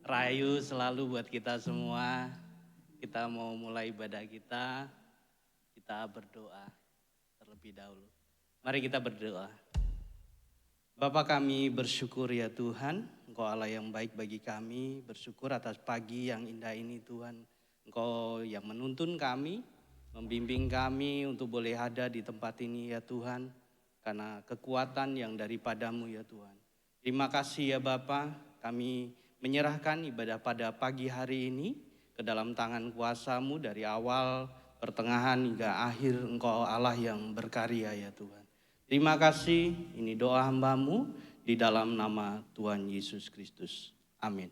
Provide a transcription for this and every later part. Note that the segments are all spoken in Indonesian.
Rahayu selalu buat kita semua. Kita mau mulai ibadah kita berdoa terlebih dahulu. Mari kita berdoa. Bapa kami bersyukur ya Tuhan, Engkau Allah yang baik bagi kami. Bersyukur atas pagi yang indah ini Tuhan. Engkau yang menuntun kami, membimbing kami untuk boleh ada di tempat ini ya Tuhan. Karena kekuatan yang daripadamu ya Tuhan. Terima kasih ya Bapa, kami menyerahkan ibadah pada pagi hari ini ke dalam tangan kuasa-Mu dari awal, pertengahan hingga akhir. Engkau Allah yang berkarya ya Tuhan. Terima kasih, ini doa hamba-Mu di dalam nama Tuhan Yesus Kristus. Amin.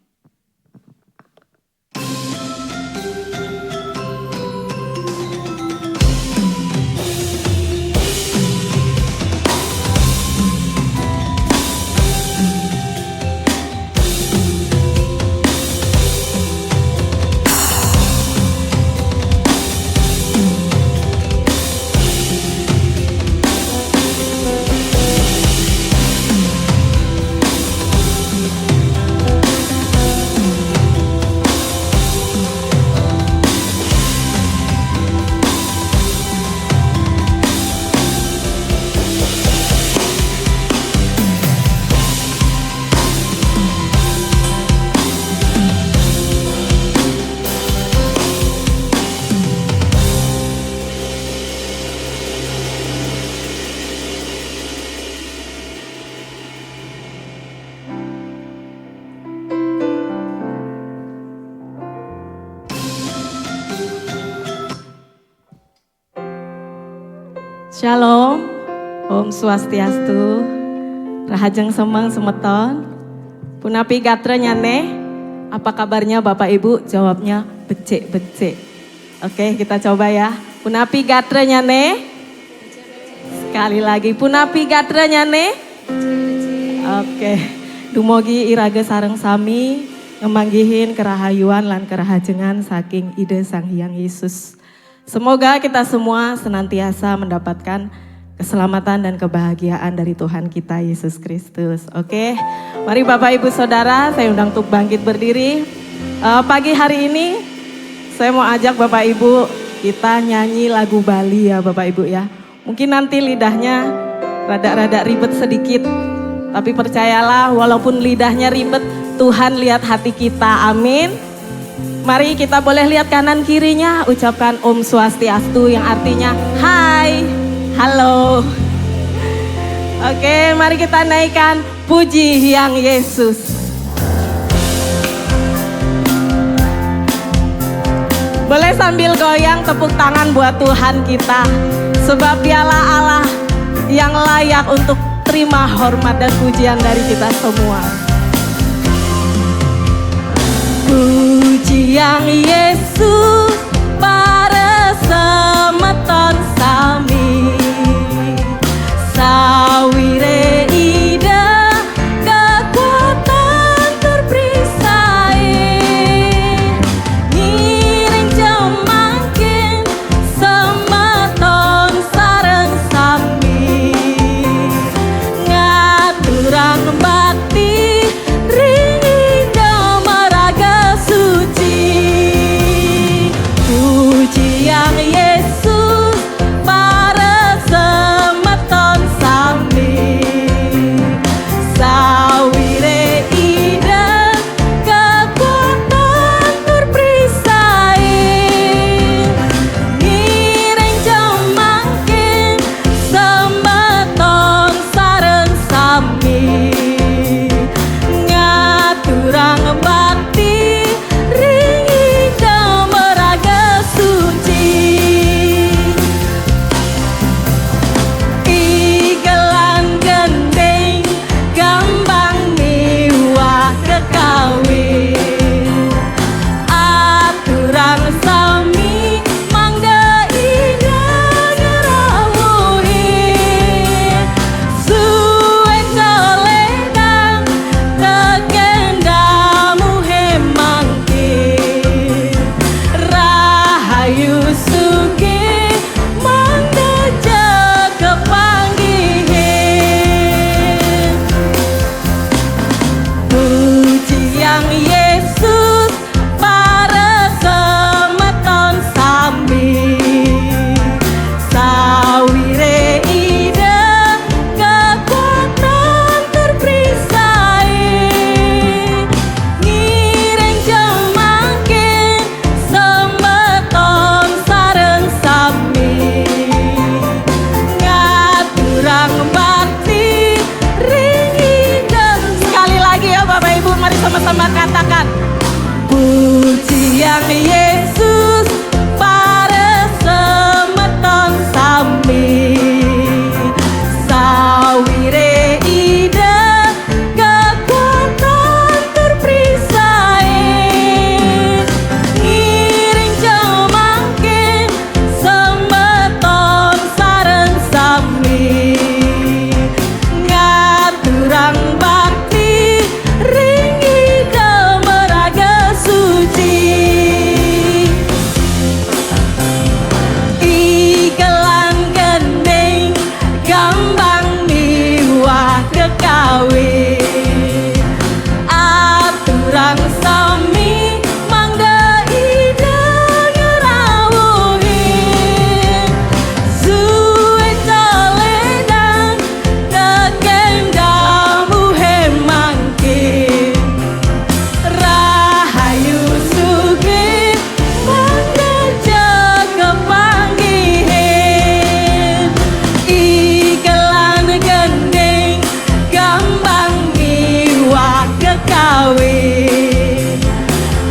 Shalom, Om Swastiastu, Rahajeng Semang Semeton, Punapi Gatra Nyane, apa kabarnya Bapak Ibu? Jawabnya becek-becek. Oke, kita coba ya. Punapi Gatra Nyane, sekali lagi Punapi Gatra Nyane. Oke, dumugi iraga sareng sami, ngemanggihin kerahayuan lan kerahajengan saking ide Sang Hyang Yesus. Semoga kita semua senantiasa mendapatkan keselamatan dan kebahagiaan dari Tuhan kita Yesus Kristus. Oke, mari Bapak Ibu Saudara, saya undang untuk bangkit berdiri. Pagi hari ini saya mau ajak Bapak Ibu kita nyanyi lagu Bali ya Bapak Ibu ya. Mungkin nanti lidahnya rada-rada ribet sedikit, tapi percayalah walaupun lidahnya ribet, Tuhan lihat hati kita, amin. Mari kita boleh lihat kanan kirinya, ucapkan Om Swastiastu yang artinya hai, halo. Oke, mari kita naikkan puji Hyang Yesus. Boleh sambil goyang tepuk tangan buat Tuhan kita. Sebab Dialah Allah yang layak untuk terima hormat dan pujian dari kita semua. Puji Hyang Yesus para semeton sami sawire ida kekuatan terperisai ngiring jemangkin semeton sareng sami ngaturang bakti ringi suci sama-sama katakan, pujian Yesus pada semeton sami sawire ide kekuatan terperisai ngiring jemangkin semeton sareng sami ngaturang bakti ringi demeraga suci igelang gending gambang miwah kekawi aturang sami mangga ide ngerawuhi suwe caledang kekendamu hemangkin rahayu sugi mangga jaga panggihin igelan gending gambang miwah kekawi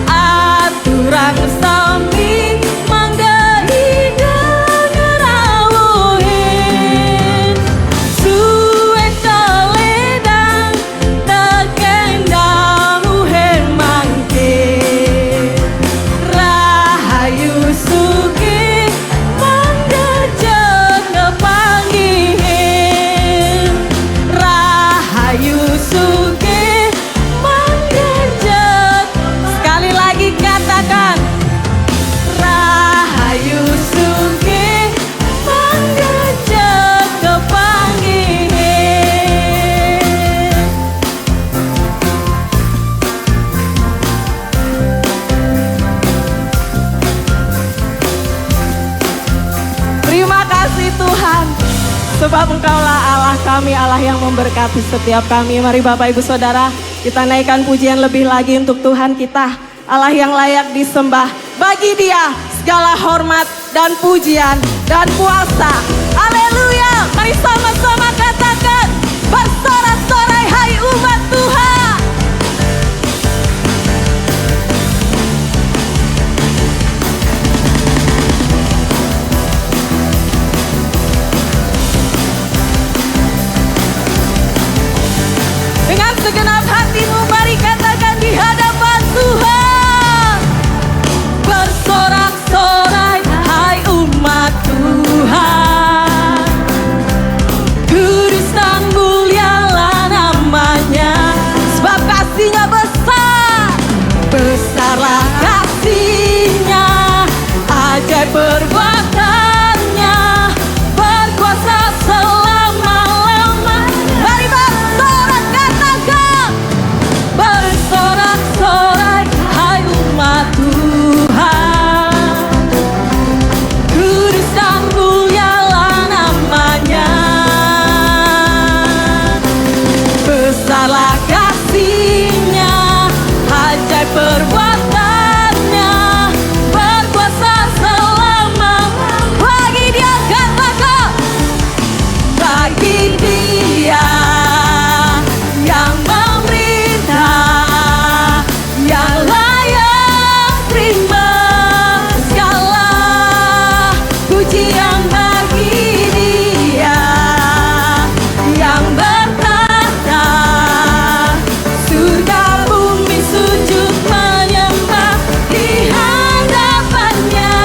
aturang sami mangga ide ngerawuhin suwe caledang tekendamu hemangkin rahayu sugi mangga jaga panggihin rahayu sugi mangga jaga sekali lagi katakan rahayu sugi mangga jaga panggihin. Terima kasih Tuhan, sebab Engkaulah Allah kami, Allah yang memberkati setiap kami. Mari Bapak Ibu Saudara, kita naikkan pujian lebih lagi untuk Tuhan kita, Allah yang layak disembah. Bagi Dia segala hormat dan pujian dan puasa. Haleluya. Mari sama-sama katakan, bersorak-sorai hai umat Tuhan. Dengan segenap hatimu mari katakan di hadapan Tuhan. Bersorak-sorai hai umat Tuhan, kudus dan mulialah namanya, sebab kasih-Nya besar. Besarlah kasih-Nya, ajaib perbuatan-Nya, berkuasa selama-lamanya. Mari bersorak katakan, bersorak-sorai hai umat Tuhan, kudus dan mulialah namanya. Besarlah kasih-Nya, ajaib perbuatan-Nya, berkuasa selama. Bagi Dia katakan, bagi Dia yang memerintah, yang layak terima segala pujian. Bagi Dia yang bertata, surga bumi sujud menyembah di hadapan-Nya.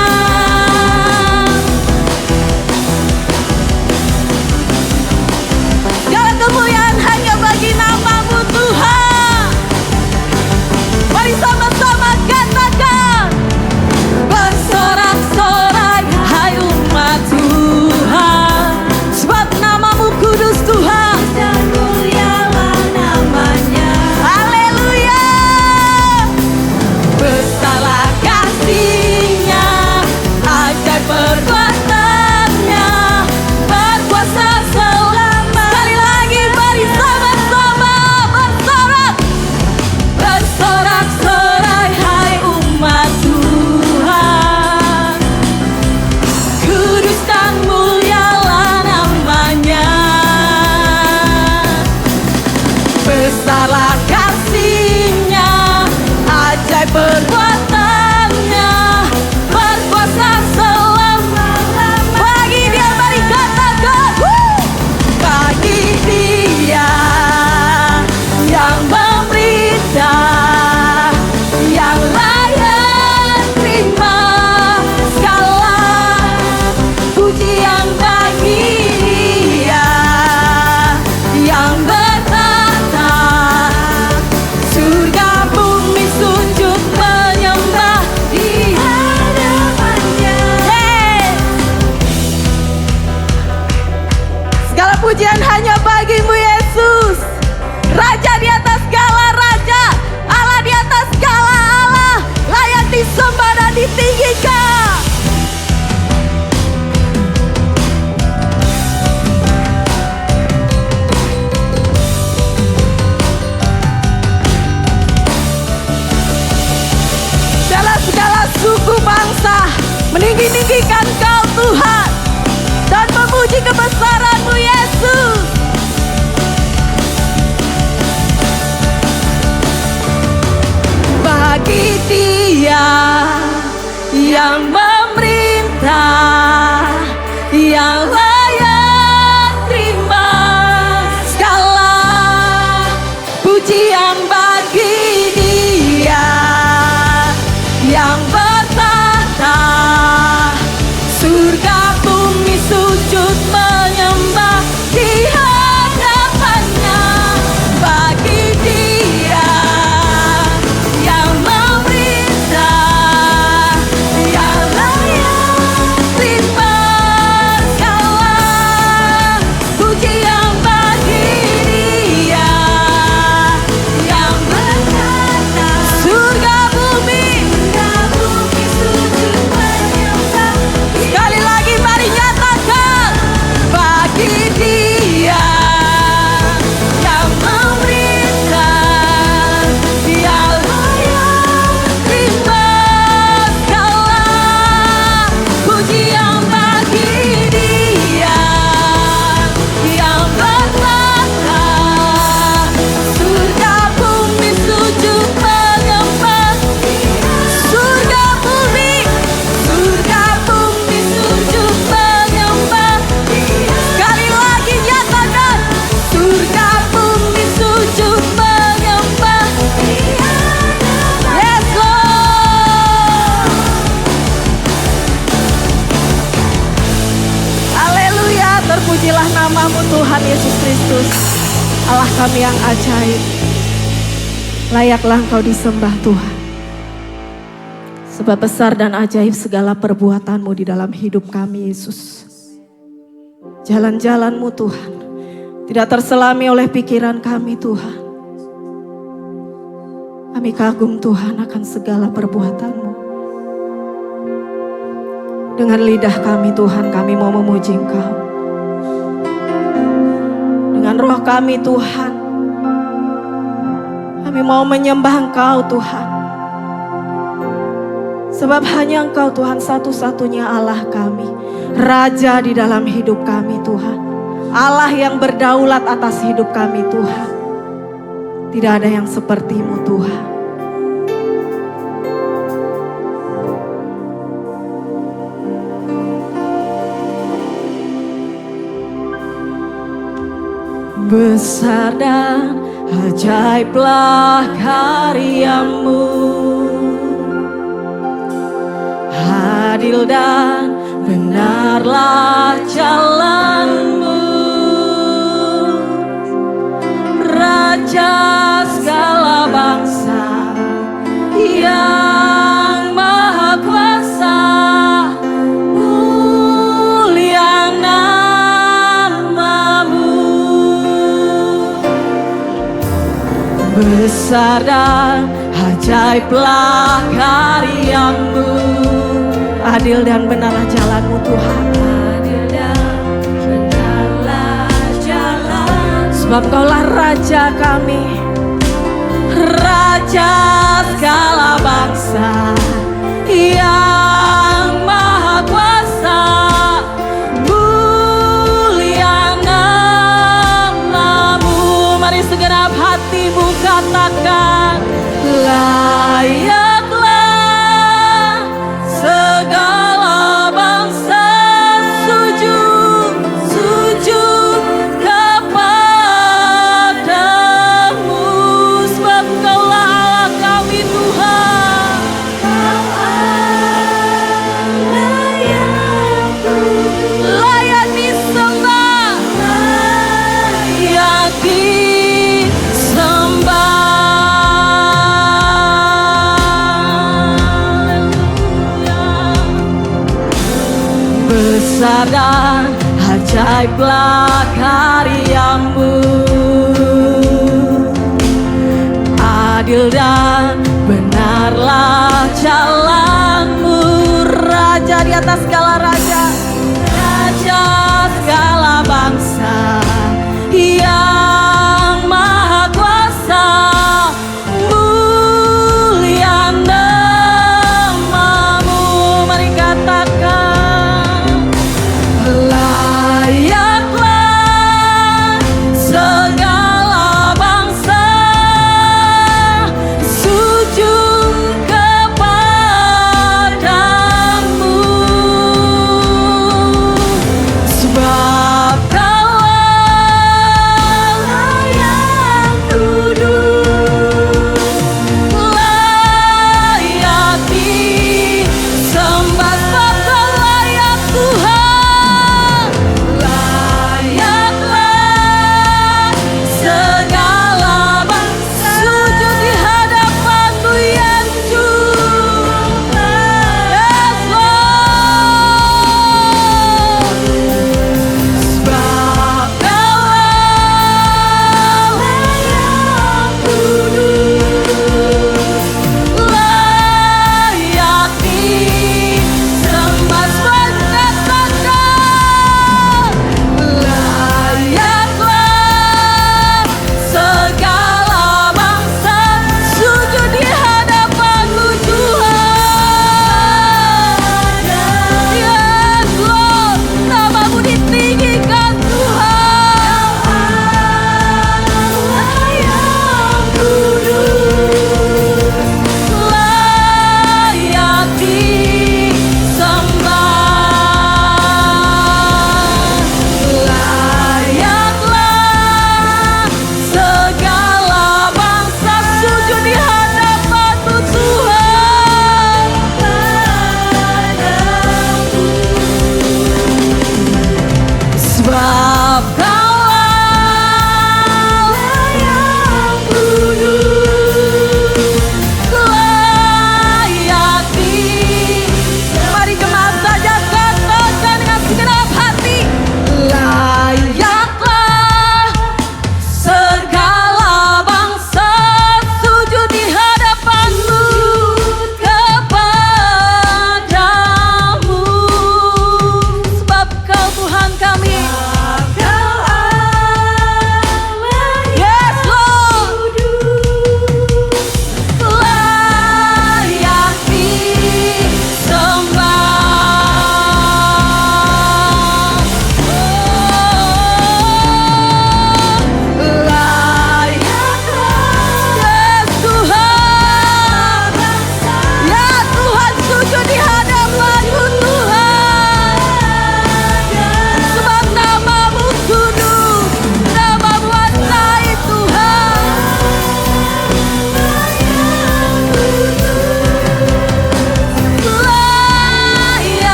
Segala kemuliaan hanya bagi nama-Mu Tuhan. Mari sama-sama katakan, bersorak-sorai hai umat Tuhan, sebab nama-Mu kudus Tuhan, dan mulialah namanya. Haleluya. Besarlah kasih-Nya, ajaib perbuatan-Nya, berkuasa selama. Sekali lagi mari sama-sama bersorak. Bersorak-sorai meninggi-ninggikan Kau Tuhan, dan memuji kebesaran-Mu Yesus. Bagi Dia yang memerintah, yang layak terima segala pujian bagi Dia yang bertata, surga bumi sujud menyembah di hadapannya. Bagi Dia yang memerintah, yang layak terima segala pujian bagi Dia yang berkata, surga bumi sujud menyembah. Sekali lagi mari nyatakan, bagi Dia yang memerintah, Dia layak terima segala pujian bagi Dia yang berkata, surga bumi sujud menyembah. Surga bumi sujud menyembah. Sekali lagi nyatakan, surga bumi sujud menyembah. Yes Lord. Haleluya, terpujilah nama-Mu Tuhan Yesus Kristus, Allah kami yang ajaib. Layaklah Engkau disembah Tuhan, sebab besar dan ajaib segala perbuatan-Mu di dalam hidup kami Yesus. Jalan-jalan-Mu Tuhan tidak terselami oleh pikiran kami Tuhan. Kami kagum Tuhan akan segala perbuatan-Mu. Dengan lidah kami Tuhan, kami mau memuji Engkau. Dengan roh kami Tuhan, kami mau menyembah Engkau Tuhan. Sebab hanya Engkau Tuhan satu-satunya Allah kami, Raja di dalam hidup kami Tuhan. Allah yang berdaulat atas hidup kami Tuhan. Tidak ada yang seperti-Mu Tuhan. Besar dan ajaiblah karya-Mu, adil dan benarlah jalan-Mu, Raja segala bangsa yang maha kuasa, mulia nama-Mu. Besar dan ajaiblah karya-Mu, adil dan benarlah jalan-Mu Tuhan. Adil dan benarlah jalan. Sebab Engkaulah Raja kami, Raja segala bangsa yang maha kuasa, mulia nama-Mu. Mari segenap hatimu katakan, layaklah segala bangsa sujud kepadamu. Sebab Engkaulah Allah kami Tuhan. Layak disembah, layak disembah. Besar dan ajaiblah karya-Mu, adil dan benarlah jalan-Mu, Raja di atas segala raja, Raja segala bangsa yang maha kuasa, mulia nama-Mu. Mari katakan,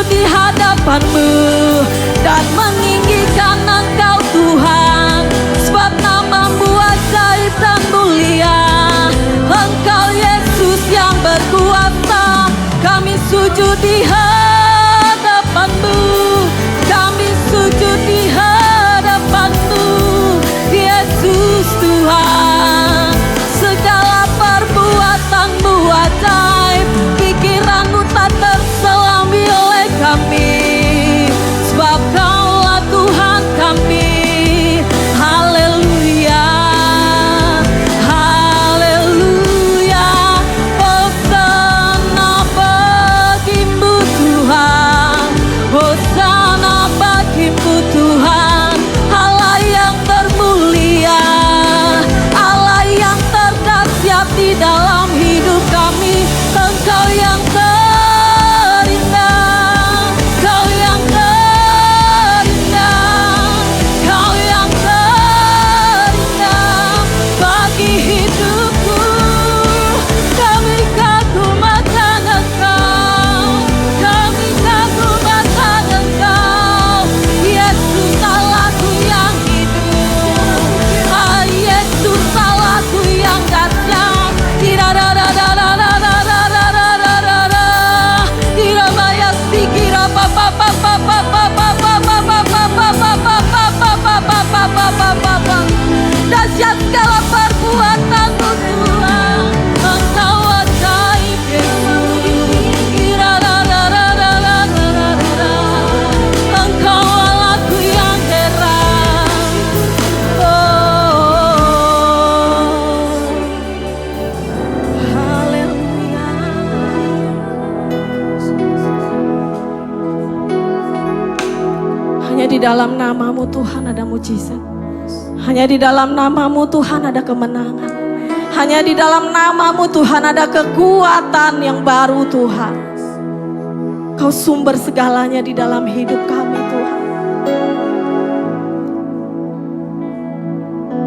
sujud di hadapan-Mu dan meninggikan Engkau Tuhan, sebab nama-Mu ajaib dan mulia. Engkau Yesus yang berkuasa, kami sujud di hadapan-Mu, kami sujud di hadapan-Mu, Yesus Tuhan. Segala perbuatan-Mu ajaib, pikiran-Mu tak terselami oleh kami, sebab Kaulah Tuhan kami. Haleluya, haleluya, Hosana bagi-Mu Tuhan, Hosana bagi-Mu Tuhan. Allah yang termulia, Allah yang terdahsyat di dalam hidup kami. Engkau yang terindah, Kau yang terindah, Kau yang terindah bagi hidupku. Kami kagum akan Engkau, kami kagum akan Engkau, Yesus Allahku yang hidup, Yesus Allahku yang dahsyat. Dahsyat segala perbuatan-Mu Tuhan, Engkau ajaib Yesus. Engkau Allahku yang heran. Haleluya. Hanya di dalam nama-Mu Tuhan ada mujizat. Hanya di dalam nama-Mu Tuhan ada kemenangan. Hanya di dalam nama-Mu Tuhan ada kekuatan yang baru Tuhan. Kau sumber segalanya di dalam hidup kami Tuhan.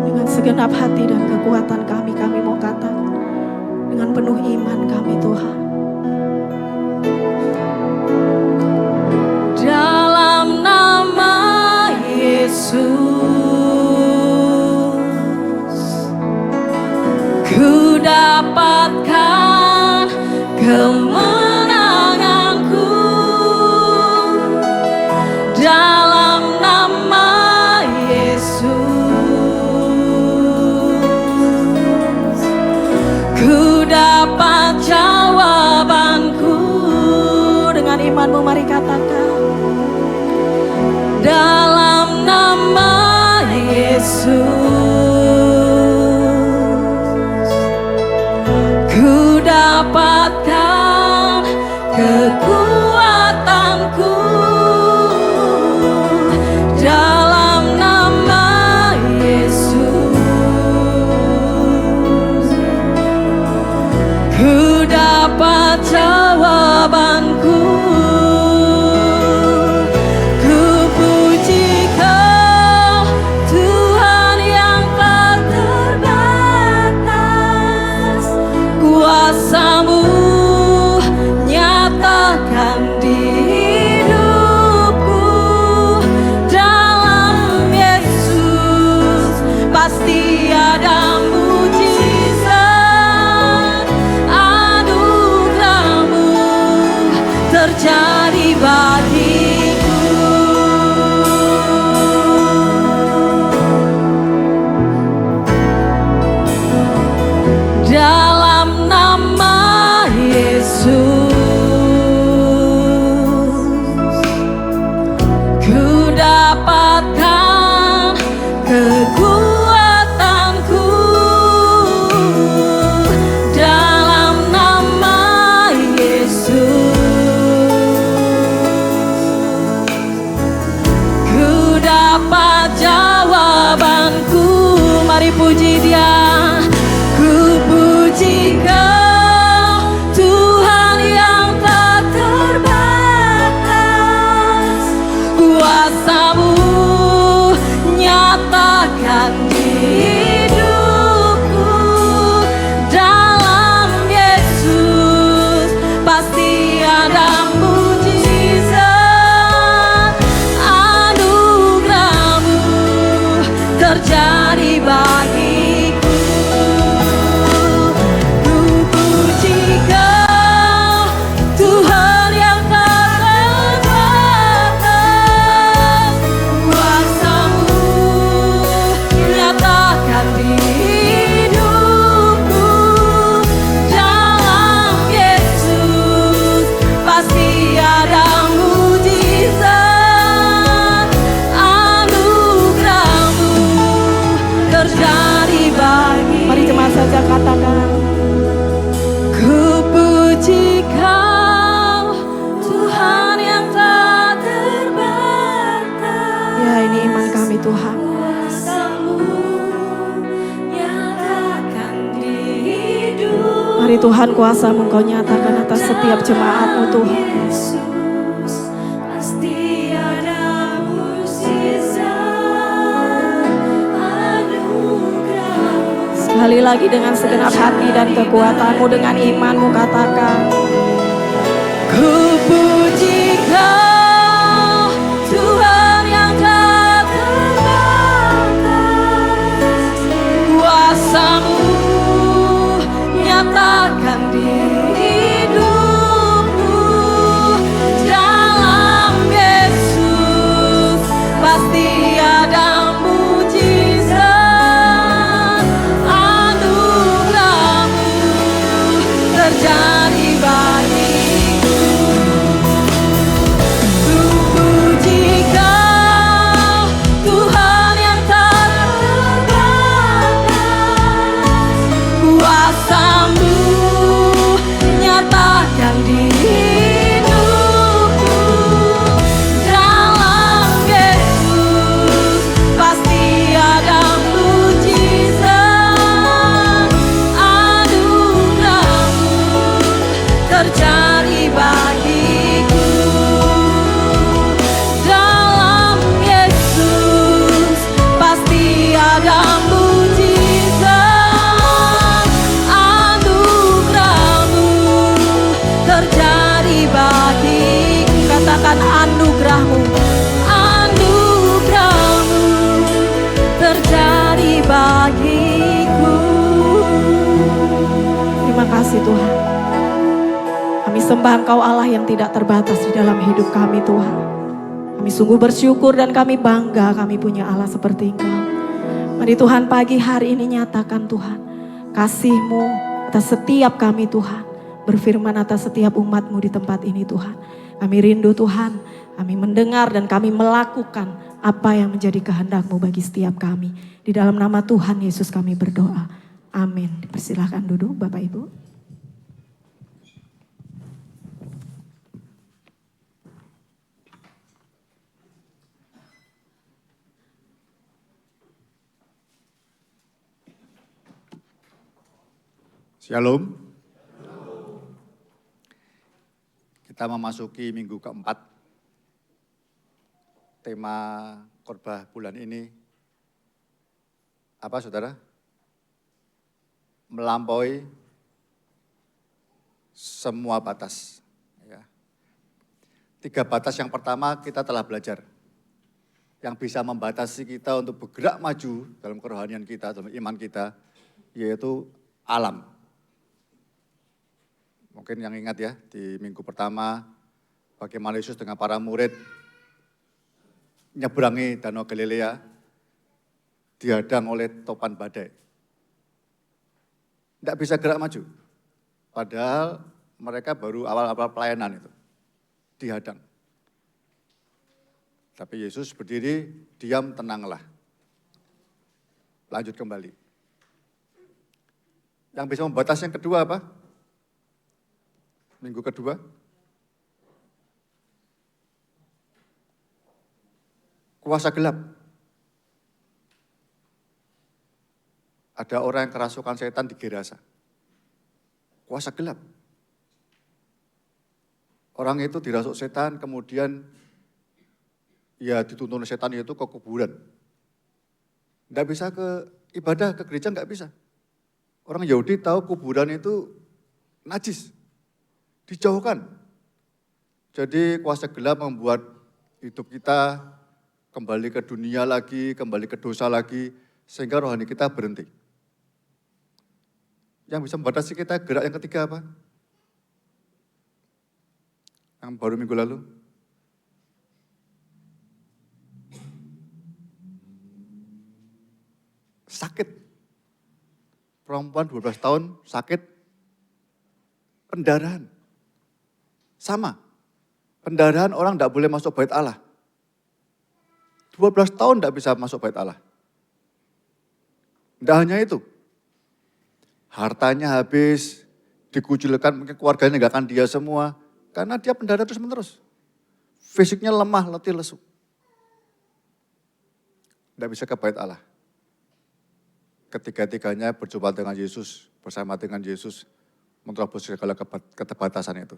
Dengan segenap hati dan kekuatan kami mau katakan, dengan penuh iman kami Tuhan. Dalam nama Yesus ku dapatkan kemenanganku. Dalam nama Yesus ku dapat jawabanku. Dengan imanmu mari katakan, dalam nama Yesus ku dapatkan kekuatanku. Dalam nama Yesus ku dapat jawabanku. Ku puji Kau Tuhan yang tak terbatas, kuasa-Mu nyatakan di hidupku. Dalam Yesus pasti ada mujizat, anugerah-Mu terjadi bagiku. Dalam nama Yesus ku dapatkan kekuatanku. Dalam nama Yesus ku dapat jawabanku. Mari puji Dia. Ku puji Kau Tuhan yang tak terbatas, kuasa-Mu nyatakan di hidupku. Dalam Yesus pasti ada mujizat. terjadi bagi. Mari jemaat saja katakan. Ku puji Kau, Tuhan yang tak terbatas. Ya, ini iman kami Tuhan. Mari Tuhan, kuasa-Mu Kau nyatakan atas setiap jemaat-Mu Tuhan. Sekali lagi dengan segenap hati dan kekuatan-Mu, dengan iman-Mu katakan. Ku puji Kau, Tuhan yang tak terbatas. Kuasa-Mu nyatakan di hidupku. Dalam Yesus pasti ada mujizat. Anugerah-Mu terjadi bagiku. Ku puji Kau, Tuhan yang tak terbatas. Kuasa-Mu nyatakan di hidupku. Dalam Yesus pasti ada mujizat. Anugerah-Mu terjadi bagiku. Dalam Yesus pasti ada mujizat. Anugerah-Mu terjadi bagiku. Katakan anugerah-Mu, anugerah-Mu terjadi bagiku. Terima kasih Tuhan. Kami sembah Engkau Allah yang tidak terbatas di dalam hidup kami Tuhan. Kami sungguh bersyukur dan kami bangga kami punya Allah seperti Engkau. Mari Tuhan, pagi hari ini nyatakan Tuhan kasih-Mu atas setiap kami Tuhan. Berfirman atas setiap umat-Mu di tempat ini Tuhan. Kami rindu Tuhan, kami mendengar dan kami melakukan apa yang menjadi kehendak-Mu bagi setiap kami. Di dalam nama Tuhan Yesus kami berdoa. Amin. Dipersilakan duduk Bapak Ibu. Shalom. Kita memasuki minggu keempat. Tema khotbah bulan ini apa saudara? Melampaui semua batas. Ya. 3 batas yang pertama kita telah belajar. Yang bisa membatasi kita untuk bergerak maju dalam kerohanian kita, dalam iman kita, yaitu alam. Mungkin yang ingat ya, di minggu pertama bagaimana Yesus dengan para murid nyeberangi Danau Galilea, dihadang oleh topan badai. Tidak bisa gerak maju. Padahal mereka baru awal-awal pelayanan itu, dihadang. Tapi Yesus berdiri, diam, tenanglah. Lanjut kembali. Yang bisa membatasi yang kedua apa? Minggu kedua, kuasa gelap. Ada orang yang kerasukan setan di Gerasa. Kuasa gelap. Orang itu dirasuk setan, kemudian ya dituntun setan itu ke kuburan. Nggak bisa ke ibadah, ke gereja nggak bisa. Orang Yahudi tahu kuburan itu najis. Dijauhkan. Jadi kuasa gelap membuat hidup kita kembali ke dunia lagi, kembali ke dosa lagi, sehingga rohani kita berhenti. Yang bisa membatasi kita gerak yang ketiga apa? Yang baru minggu lalu. Sakit. Perempuan 12 tahun sakit pendarahan. Sama, pendarahan orang tidak boleh masuk bait Allah. 12 tahun tidak bisa masuk bait Allah. Tidak hanya itu, hartanya habis, dikucilkan, mungkin keluarganya meninggalkan dia semua, karena dia pendara terus-menerus. Fisiknya lemah, letih, lesu. Tidak bisa ke bait Allah. Ketiga-tiganya berjumpa dengan Yesus, bersama dengan Yesus, menerobos segala keterbatasan itu.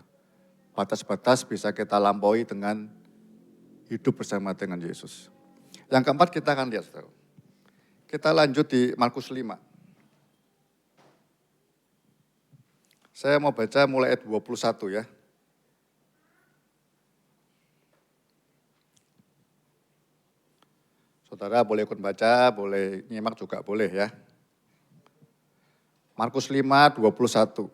Batas-batas bisa kita lampaui dengan hidup bersama dengan Yesus. Yang keempat kita akan lihat, saudara. Kita lanjut di Markus 5. Saya mau baca mulai ayat 21 ya. Saudara boleh ikut baca, boleh nyimak juga boleh ya. Markus 5, 21.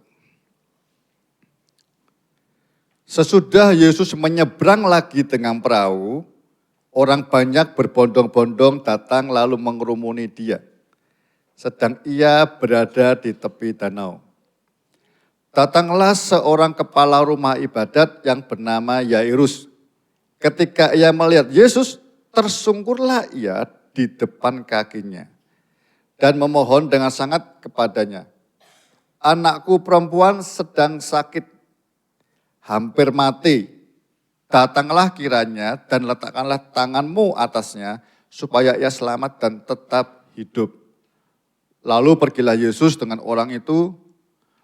Sesudah Yesus menyeberang lagi dengan perahu, orang banyak berbondong-bondong datang lalu mengerumuni dia. Sedang ia berada di tepi danau. Datanglah seorang kepala rumah ibadat yang bernama Yairus. Ketika ia melihat Yesus, tersungkurlah ia di depan kakinya dan memohon dengan sangat kepadanya. Anakku perempuan sedang sakit, hampir mati. Datanglah kiranya dan letakkanlah tanganmu atasnya supaya ia selamat dan tetap hidup. Lalu pergilah Yesus dengan orang itu.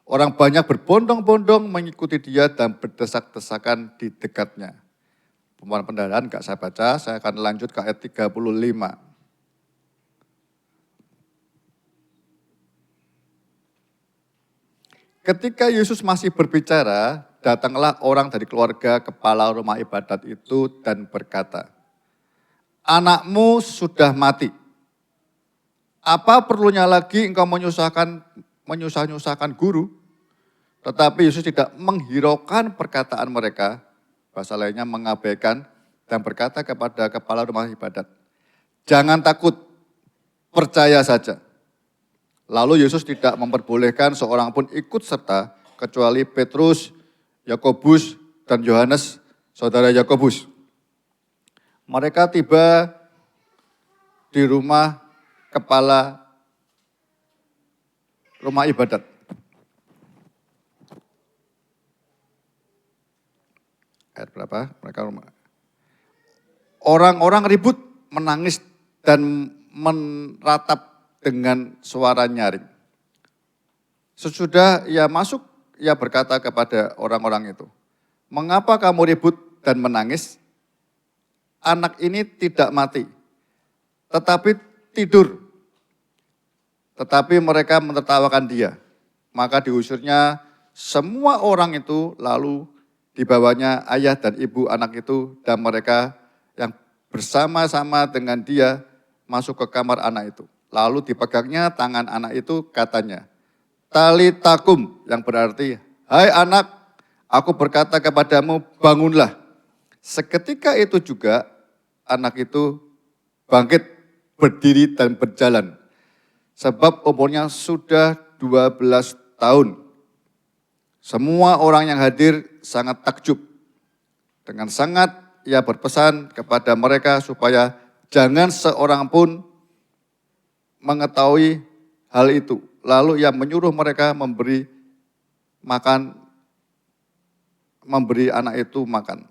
Orang banyak berbondong-bondong mengikuti dia dan berdesak-desakan di dekatnya. Pemahaman pendaraan gak saya baca, saya akan lanjut ke ayat 35. Ketika Yesus masih berbicara, datanglah orang dari keluarga kepala rumah ibadat itu dan berkata, anakmu sudah mati. Apa perlunya lagi engkau menyusah-nyusahkan guru? Tetapi Yesus tidak menghiraukan perkataan mereka, bahasa lainnya mengabaikan, dan berkata kepada kepala rumah ibadat, jangan takut, percaya saja. Lalu Yesus tidak memperbolehkan seorang pun ikut serta, kecuali Petrus, Yakobus, dan Yohanes, saudara Yakobus. Mereka tiba di rumah kepala rumah ibadat. Ayat berapa? Orang-orang ribut, menangis, dan meratap dengan suara nyaring. Sesudah ia masuk, ia berkata kepada orang-orang itu, mengapa kamu ribut dan menangis? Anak ini tidak mati, tetapi tidur. Tetapi mereka menertawakan dia. Maka diusirnya semua orang itu, lalu dibawanya ayah dan ibu anak itu, dan mereka yang bersama-sama dengan dia masuk ke kamar anak itu. Lalu dipegangnya tangan anak itu, katanya, talitakum, yang berarti, hai anak, aku berkata kepadamu, bangunlah. Seketika itu juga anak itu bangkit, berdiri dan berjalan. Sebab umurnya sudah 12 tahun. Semua orang yang hadir sangat takjub. Dengan sangat ia berpesan kepada mereka supaya jangan seorang pun mengetahui hal itu. Lalu ia menyuruh mereka memberi anak itu makan.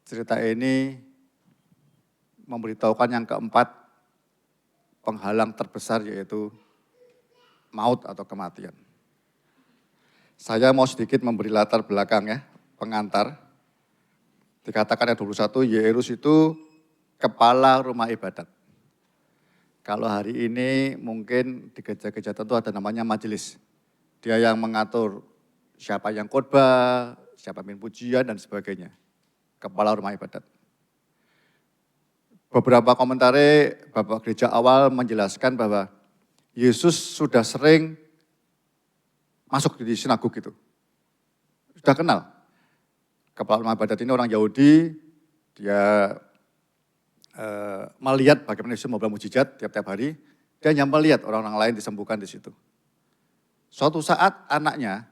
Cerita ini memberitahukan yang keempat, penghalang terbesar yaitu maut atau kematian. Saya mau sedikit memberi latar belakang ya, pengantar. Dikatakan ayat 21, Yairus itu kepala rumah ibadat. Kalau hari ini mungkin di gereja-gereja tentu ada namanya majelis. Dia yang mengatur siapa yang khotbah, siapa yang pujian dan sebagainya. Kepala rumah ibadat. Beberapa komentar Bapak Gereja awal menjelaskan bahwa Yesus sudah sering masuk di sinagog itu. Sudah kenal. Kepala rumah ibadat ini orang Yahudi, dia melihat bagaimana Yesus membuat mujizat tiap-tiap hari, dia hanya melihat orang-orang lain disembuhkan di situ. Suatu saat anaknya,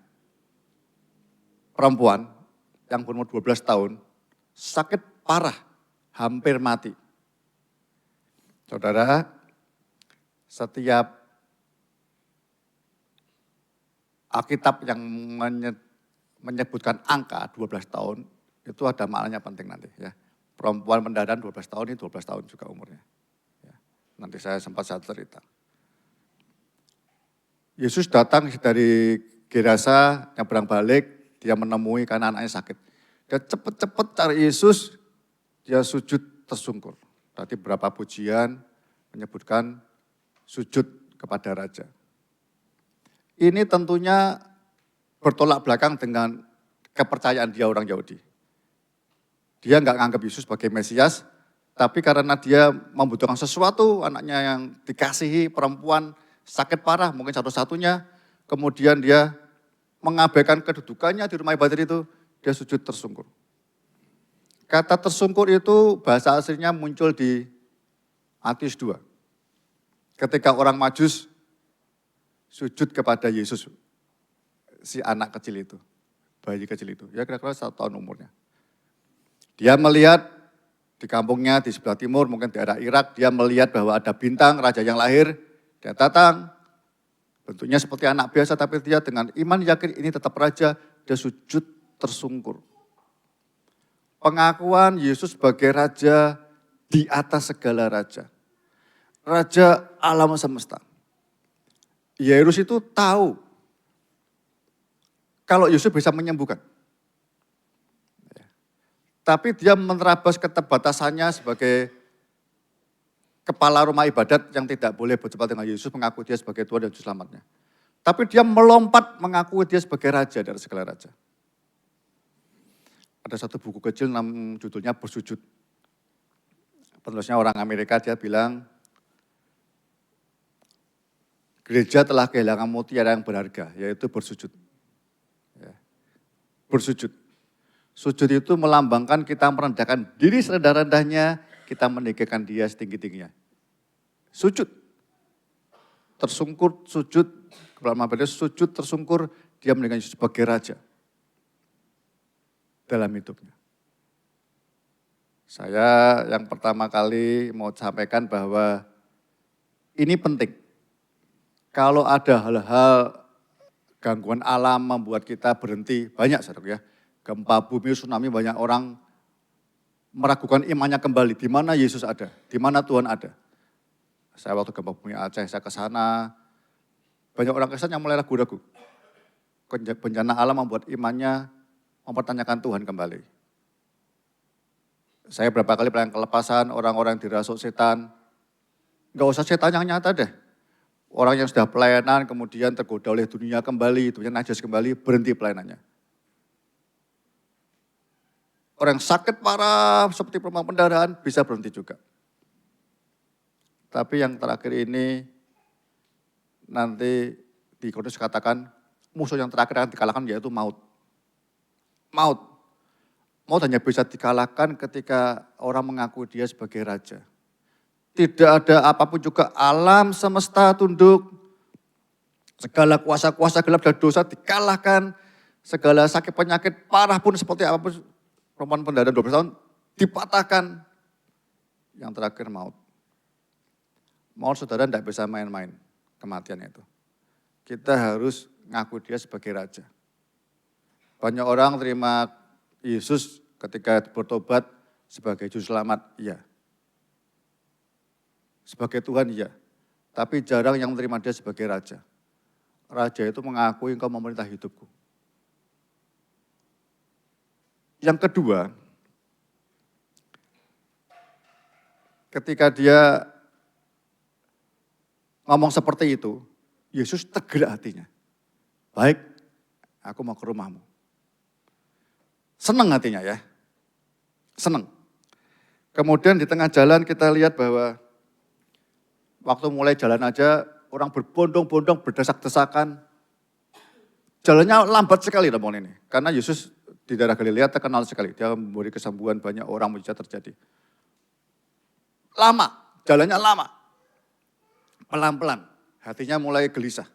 perempuan yang berumur 12 tahun, sakit parah, hampir mati. Saudara, Setiap Alkitab yang menyebutkan angka 12 tahun, itu ada maknanya penting nanti ya. Perempuan pendarahan 12 tahun, ini 12 tahun juga umurnya. Ya. Nanti saya cerita. Yesus datang dari Gerasa, nyebrang balik, dia menemui karena anaknya sakit. Dia cepet-cepet cari Yesus, dia sujud tersungkur. Tadi berapa pujian menyebutkan sujud kepada Raja. Ini tentunya bertolak belakang dengan kepercayaan dia orang Yahudi. Dia nggak nganggap Yesus sebagai Mesias, tapi karena dia membutuhkan sesuatu, anaknya yang dikasihi perempuan sakit parah, mungkin satu-satunya, kemudian dia mengabaikan kedudukannya di rumah ibadat itu, dia sujud tersungkur. Kata tersungkur itu bahasa aslinya muncul di Matius 2. Ketika orang Majus sujud kepada Yesus, si anak kecil itu, bayi kecil itu, ya kira-kira 1 tahun umurnya. Dia melihat di kampungnya di sebelah timur, mungkin di daerah Irak, dia melihat bahwa ada bintang raja yang lahir, dia datang, bentuknya seperti anak biasa, tapi dia dengan iman yakin ini tetap raja, dia sujud tersungkur. Pengakuan Yesus sebagai raja di atas segala raja. Raja alam semesta. Yairus itu tahu kalau Yesus bisa menyembuhkan. Tapi dia menerabas keterbatasannya sebagai kepala rumah ibadat yang tidak boleh berjumpa dengan Yesus, mengaku dia sebagai Tuhan dan Juru Selamatnya. Tapi dia melompat mengakui dia sebagai raja dari segala raja. Ada satu buku kecil judulnya Bersujud. Penulisnya orang Amerika, dia bilang, gereja telah kehilangan mutiara yang berharga, yaitu bersujud. Ya. Bersujud. Sujud itu melambangkan kita merendahkan diri serendah-rendahnya, kita meninggikan dia setinggi-tingginya. Sujud. Tersungkur, sujud, sujud, tersungkur, dia meninggikan Yesus sebagai raja dalam hidupnya. Saya yang pertama kali mau sampaikan bahwa ini penting. Kalau ada hal-hal gangguan alam membuat kita berhenti, banyak saudara ya. Gempa bumi, tsunami, banyak orang meragukan imannya kembali. Di mana Yesus ada? Di mana Tuhan ada? Saya waktu gempa bumi Aceh, saya ke sana. Banyak orang ke sana yang mulai ragu-ragu. Bencana alam membuat imannya mempertanyakan Tuhan kembali. Saya berapa kali pelayanan kelepasan, orang-orang yang dirasuk setan. Enggak usah setan yang nyata deh. Orang yang sudah pelayanan kemudian tergoda oleh dunia kembali, dunia najis kembali, berhenti pelayanannya. Orang sakit parah seperti perempuan pendarahan bisa berhenti juga. Tapi yang terakhir ini nanti di Korintus katakan musuh yang terakhir yang dikalahkan yaitu maut. Maut. Maut hanya bisa dikalahkan ketika orang mengaku dia sebagai raja. Tidak ada apapun juga alam semesta tunduk. Segala kuasa-kuasa gelap dan dosa dikalahkan. Segala sakit penyakit parah pun seperti apapun. Perempuan pendarahan 12 tahun dipatahkan. Yang terakhir maut. Maut saudara tidak bisa main-main kematian itu. Kita harus ngaku dia sebagai raja. Banyak orang terima Yesus ketika bertobat sebagai juru selamat, iya. Sebagai Tuhan, iya. Tapi jarang yang menerima dia sebagai raja. Raja itu mengakui engkau memerintah hidupku. Yang kedua, ketika dia ngomong seperti itu, Yesus tergerak hatinya. Baik, aku mau ke rumahmu. Senang hatinya ya, senang. Kemudian di tengah jalan kita lihat bahwa waktu mulai jalan aja orang berbondong-bondong berdesak-desakan. Jalannya lambat sekali rombongan ini, karena Yesus di daerah Galilea terkenal sekali, dia memberi kesembuhan banyak orang mujizat terjadi. Lama, jalannya lama. Pelan-pelan, hatinya mulai gelisah.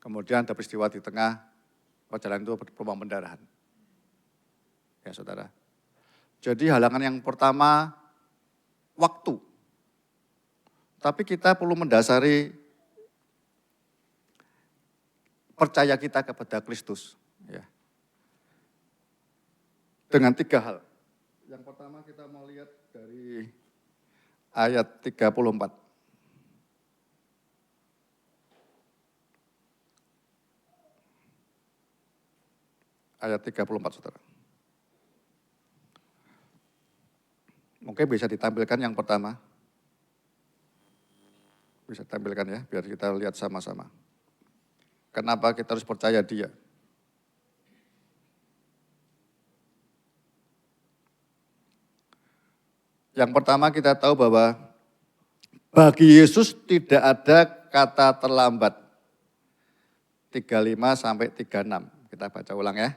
Kemudian ada peristiwa di tengah perjalanan itu perempuan pendarahan. Ya saudara. Jadi halangan yang pertama, waktu. Tapi kita perlu mendasari percaya kita kepada Kristus. Ya. Dengan 3 hal. Yang pertama kita mau lihat dari ayat 34. Ayat 34, saudara. Mungkin bisa ditampilkan yang pertama. Bisa tampilkan ya, biar kita lihat sama-sama. Kenapa kita harus percaya Dia? Yang pertama kita tahu bahwa bagi Yesus tidak ada kata terlambat. 35 sampai 36. Kita baca ulang ya.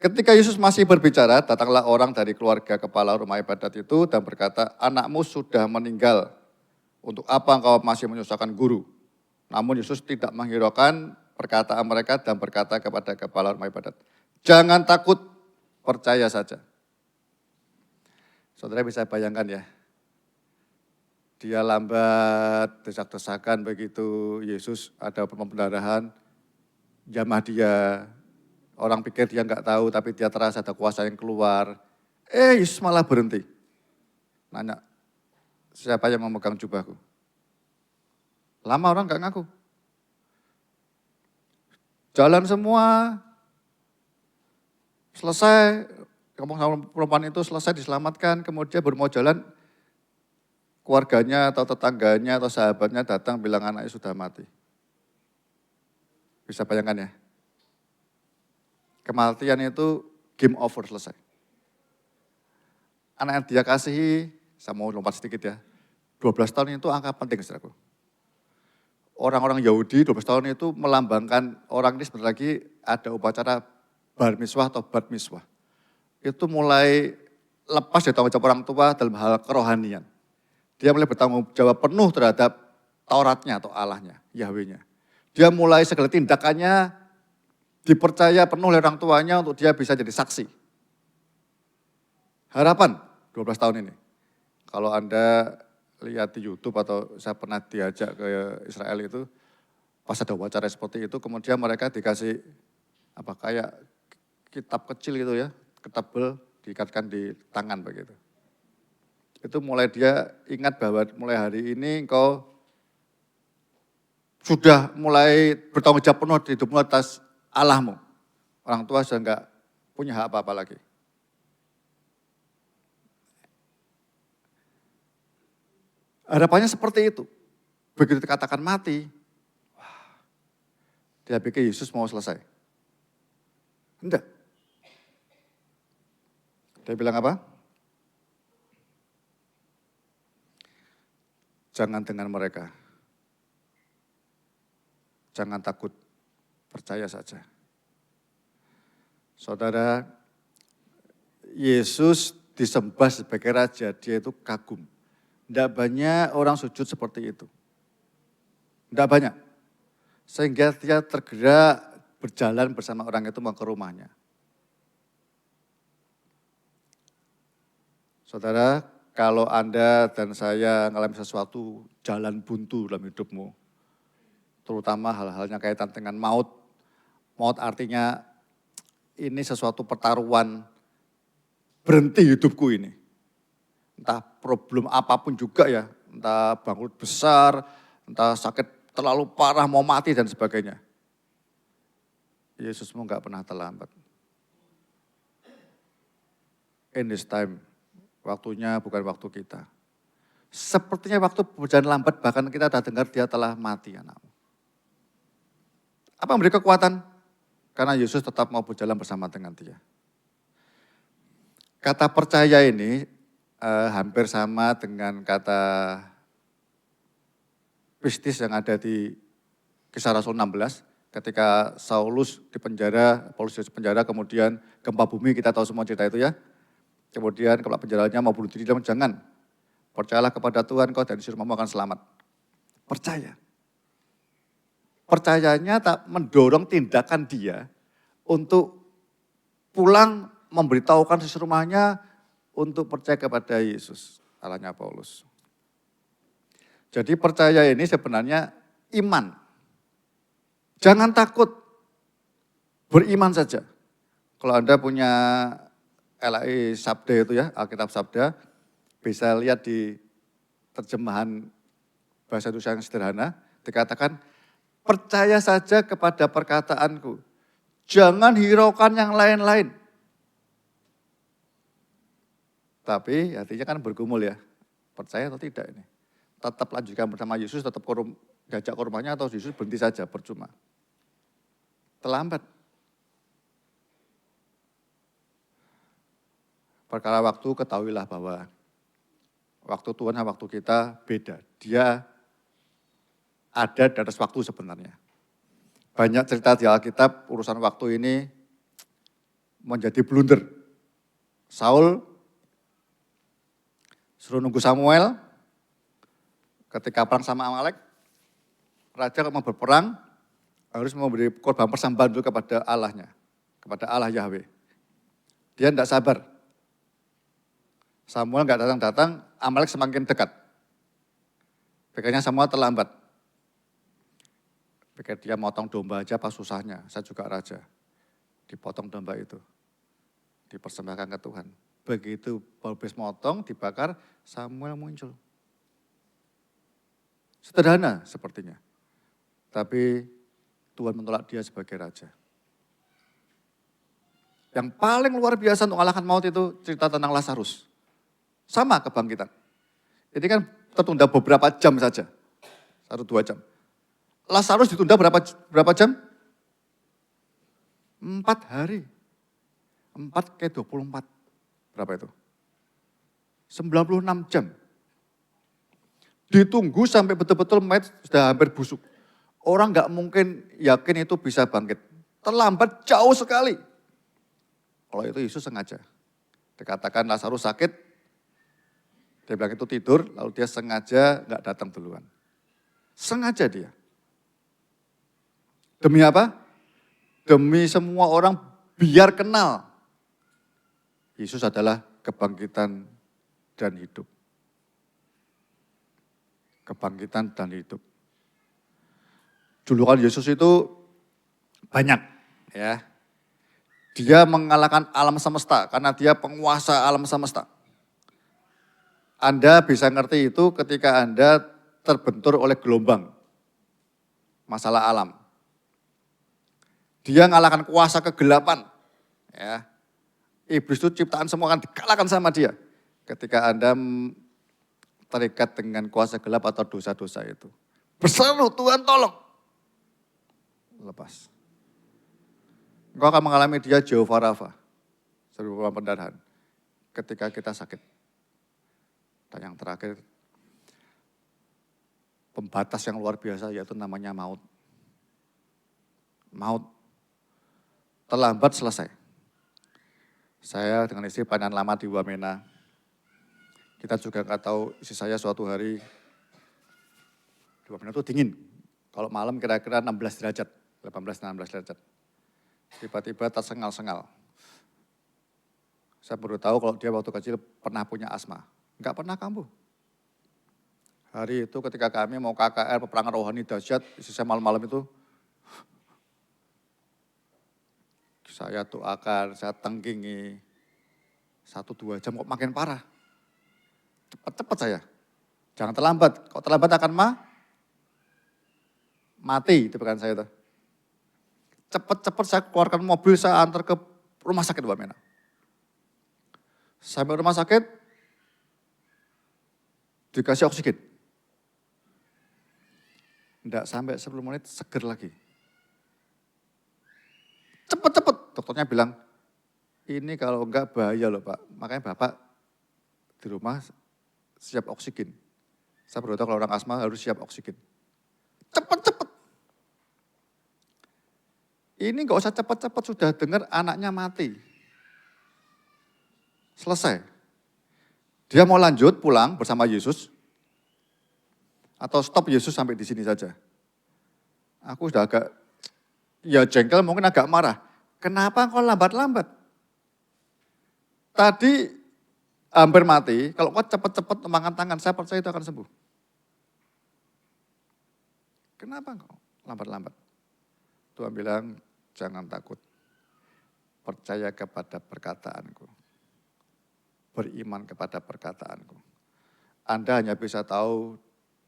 Ketika Yesus masih berbicara, datanglah orang dari keluarga kepala rumah ibadat itu dan berkata, anakmu sudah meninggal. Untuk apa engkau masih menyusahkan guru? Namun Yesus tidak menghiraukan perkataan mereka dan berkata kepada kepala rumah ibadat, jangan takut, percaya saja. Saudara bisa bayangkan ya, dia lambat, desak-desakan begitu, Yesus ada pembenaran, jamah dia, orang pikir dia nggak tahu tapi dia terasa ada kuasa yang keluar. Yesus malah berhenti. Nanya, siapa yang memegang jubahku? Lama orang nggak ngaku. Jalan semua, selesai, ngomong sama perempuan itu selesai diselamatkan, kemudian baru mau jalan, keluarganya atau tetangganya atau sahabatnya datang bilang anaknya sudah mati. Bisa bayangkan ya? Kematian itu game over, selesai. Anak yang dia kasihi, saya mau lompat sedikit ya, 12 tahun itu angka penting, saudaraku. Orang-orang Yahudi 12 tahun itu melambangkan orang ini sebentar lagi ada upacara bar miswah atau bat miswah. Itu mulai lepas dari tanggung jawab orang tua dalam hal kerohanian. Dia mulai bertanggung jawab penuh terhadap Tauratnya atau Allahnya, Yahweh-nya. Dia mulai segala tindakannya dipercaya penuh oleh orang tuanya untuk dia bisa jadi saksi. Harapan 12 tahun ini. Kalau Anda lihat di YouTube atau saya pernah diajak ke Israel itu, pas ada wawancara seperti itu, kemudian mereka dikasih apa kayak kitab kecil gitu ya, ketebel, diikatkan di tangan begitu. Itu mulai dia ingat bahwa mulai hari ini engkau sudah mulai bertanggung jawab penuh di hidupmu atas Allahmu. Orang tua sudah enggak punya hak apa-apa lagi. Harapannya seperti itu. Begitu dikatakan mati, wah, dia pikir Yesus mau selesai. Enggak. Dia bilang apa? Jangan dengan mereka. Jangan takut, percaya saja. Saudara, Yesus disembah sebagai raja, dia itu kagum. Tidak banyak orang sujud seperti itu. Tidak banyak. Sehingga dia tergerak berjalan bersama orang itu mau ke rumahnya. Saudara, kalau Anda dan saya mengalami sesuatu jalan buntu dalam hidupmu, terutama hal-halnya kaitan dengan maut. Maut artinya ini sesuatu pertaruhan, berhenti hidupku ini. Entah problem apapun juga ya, entah bangkrut besar, entah sakit terlalu parah mau mati dan sebagainya. Yesusmu enggak pernah terlambat. In this time, waktunya bukan waktu kita. Sepertinya waktu berjalan lambat, bahkan kita sudah dengar dia telah mati anakmu. Apa memberi kekuatan? Karena Yesus tetap mau berjalan bersama dengan dia. Kata percaya ini hampir sama dengan kata pistis yang ada di Kisah Rasul 16. Ketika Saulus di penjara, Paulus di penjara, kemudian gempa bumi, kita tahu semua cerita itu ya. Kemudian kepala penjaranya mau bunuh diri, jangan. Percayalah kepada Tuhan, kau dan istri-istrimu akan selamat. Percaya. Percayanya tak mendorong tindakan dia untuk pulang memberitahukan istri rumahnya untuk percaya kepada Yesus, Allahnya Paulus. Jadi percaya ini sebenarnya iman. Jangan takut, beriman saja. Kalau Anda punya LAI Sabda itu ya, Alkitab Sabda, bisa lihat di terjemahan bahasa Indonesia yang sederhana, dikatakan, percaya saja kepada perkataanku, jangan hiraukan yang lain-lain. Tapi hatinya kan bergumul ya, percaya atau tidak ini. Tetap lanjutkan bersama Yesus, tetap diajak ke rumahnya atau Yesus berhenti saja, percuma. Terlambat. Perkara waktu ketahuilah bahwa waktu Tuhan dan waktu kita beda. Dia ada di atas waktu sebenarnya. Banyak cerita di Alkitab urusan waktu ini menjadi blunder. Saul suruh nunggu Samuel ketika perang sama Amalek. Raja kalau mau berperang harus memberi korban persembahan dulu kepada Allahnya, kepada Allah Yahweh. Dia tidak sabar. Samuel nggak datang-datang, Amalek semakin dekat. Pikirnya Samuel terlambat. Pikir dia motong domba aja pas susahnya, saya juga raja. Dipotong domba itu, dipersembahkan ke Tuhan. Begitu habis motong, dibakar, Samuel muncul. Sederhana sepertinya. Tapi Tuhan menolak dia sebagai raja. Yang paling luar biasa untuk mengalahkan maut itu cerita tentang Lazarus. Sama kebangkitan. Ini kan tertunda beberapa jam saja. 1-2 jam. Lazarus ditunda berapa jam? 4 hari. 4 ke 24. Berapa itu? 96 jam. Ditunggu sampai betul-betul mayat sudah hampir busuk. Orang nggak mungkin yakin itu bisa bangkit. Terlambat jauh sekali. Kalau itu Yesus sengaja. Dikatakan Lazarus sakit, dia bilang itu tidur, lalu dia sengaja nggak datang duluan. Sengaja dia. Demi apa? Demi semua orang biar kenal. Yesus adalah kebangkitan dan hidup. Kebangkitan dan hidup. Julukan Yesus itu banyak ya. Dia mengalahkan alam semesta karena dia penguasa alam semesta. Anda bisa ngerti itu ketika Anda terbentur oleh gelombang. Masalah alam. Dia mengalahkan kuasa kegelapan. Ya. Iblis itu ciptaan semua akan dikalahkan sama dia. Ketika Anda terikat dengan kuasa gelap atau dosa-dosa itu. Berseru, Tuhan tolong. Lepas. Engkau akan mengalami dia Jehovah Rafa. Sebuah pendarahan. Ketika kita sakit. Dan yang terakhir, pembatas yang luar biasa yaitu namanya maut. Maut. Terlambat selesai. Saya dengan istri panen lama di Wamena. Kita juga nggak tahu istri saya suatu hari, di Wamena itu dingin. Kalau malam kira-kira 16 derajat, 18-16 derajat. Tiba-tiba tersengal-sengal. Saya baru tahu kalau dia waktu kecil pernah punya asma. Enggak pernah kambuh. Hari itu ketika kami mau KKR peperangan rohani dahsyat, istri saya malam-malam itu, saya doakan, saya tengkingi, 1-2 jam kok makin parah. Cepat-cepat saya, jangan terlambat. Kalau terlambat akan mati, itu bukan saya itu. Cepat-cepat saya keluarkan mobil, saya antar ke rumah sakit Wamena. Sampai rumah sakit, dikasih oksigen. Enggak sampai 10 menit, seger lagi. Cepet-cepet, dokternya bilang, ini kalau enggak bahaya loh Pak. Makanya Bapak di rumah siap oksigen. Saya baru tahu kalau orang asma harus siap oksigen. Cepet-cepet. Ini enggak usah cepet-cepet, sudah dengar anaknya mati. Selesai. Dia mau lanjut pulang bersama Yesus, atau stop Yesus sampai di sini saja. Aku sudah agak, ya jengkel mungkin agak marah. Kenapa kau lambat-lambat? Tadi hampir mati, kalau kau cepat-cepat mengangkat tangan, saya percaya itu akan sembuh. Kenapa kau lambat-lambat? Tuhan bilang, jangan takut. Percaya kepada perkataanku. Beriman kepada perkataanku. Anda hanya bisa tahu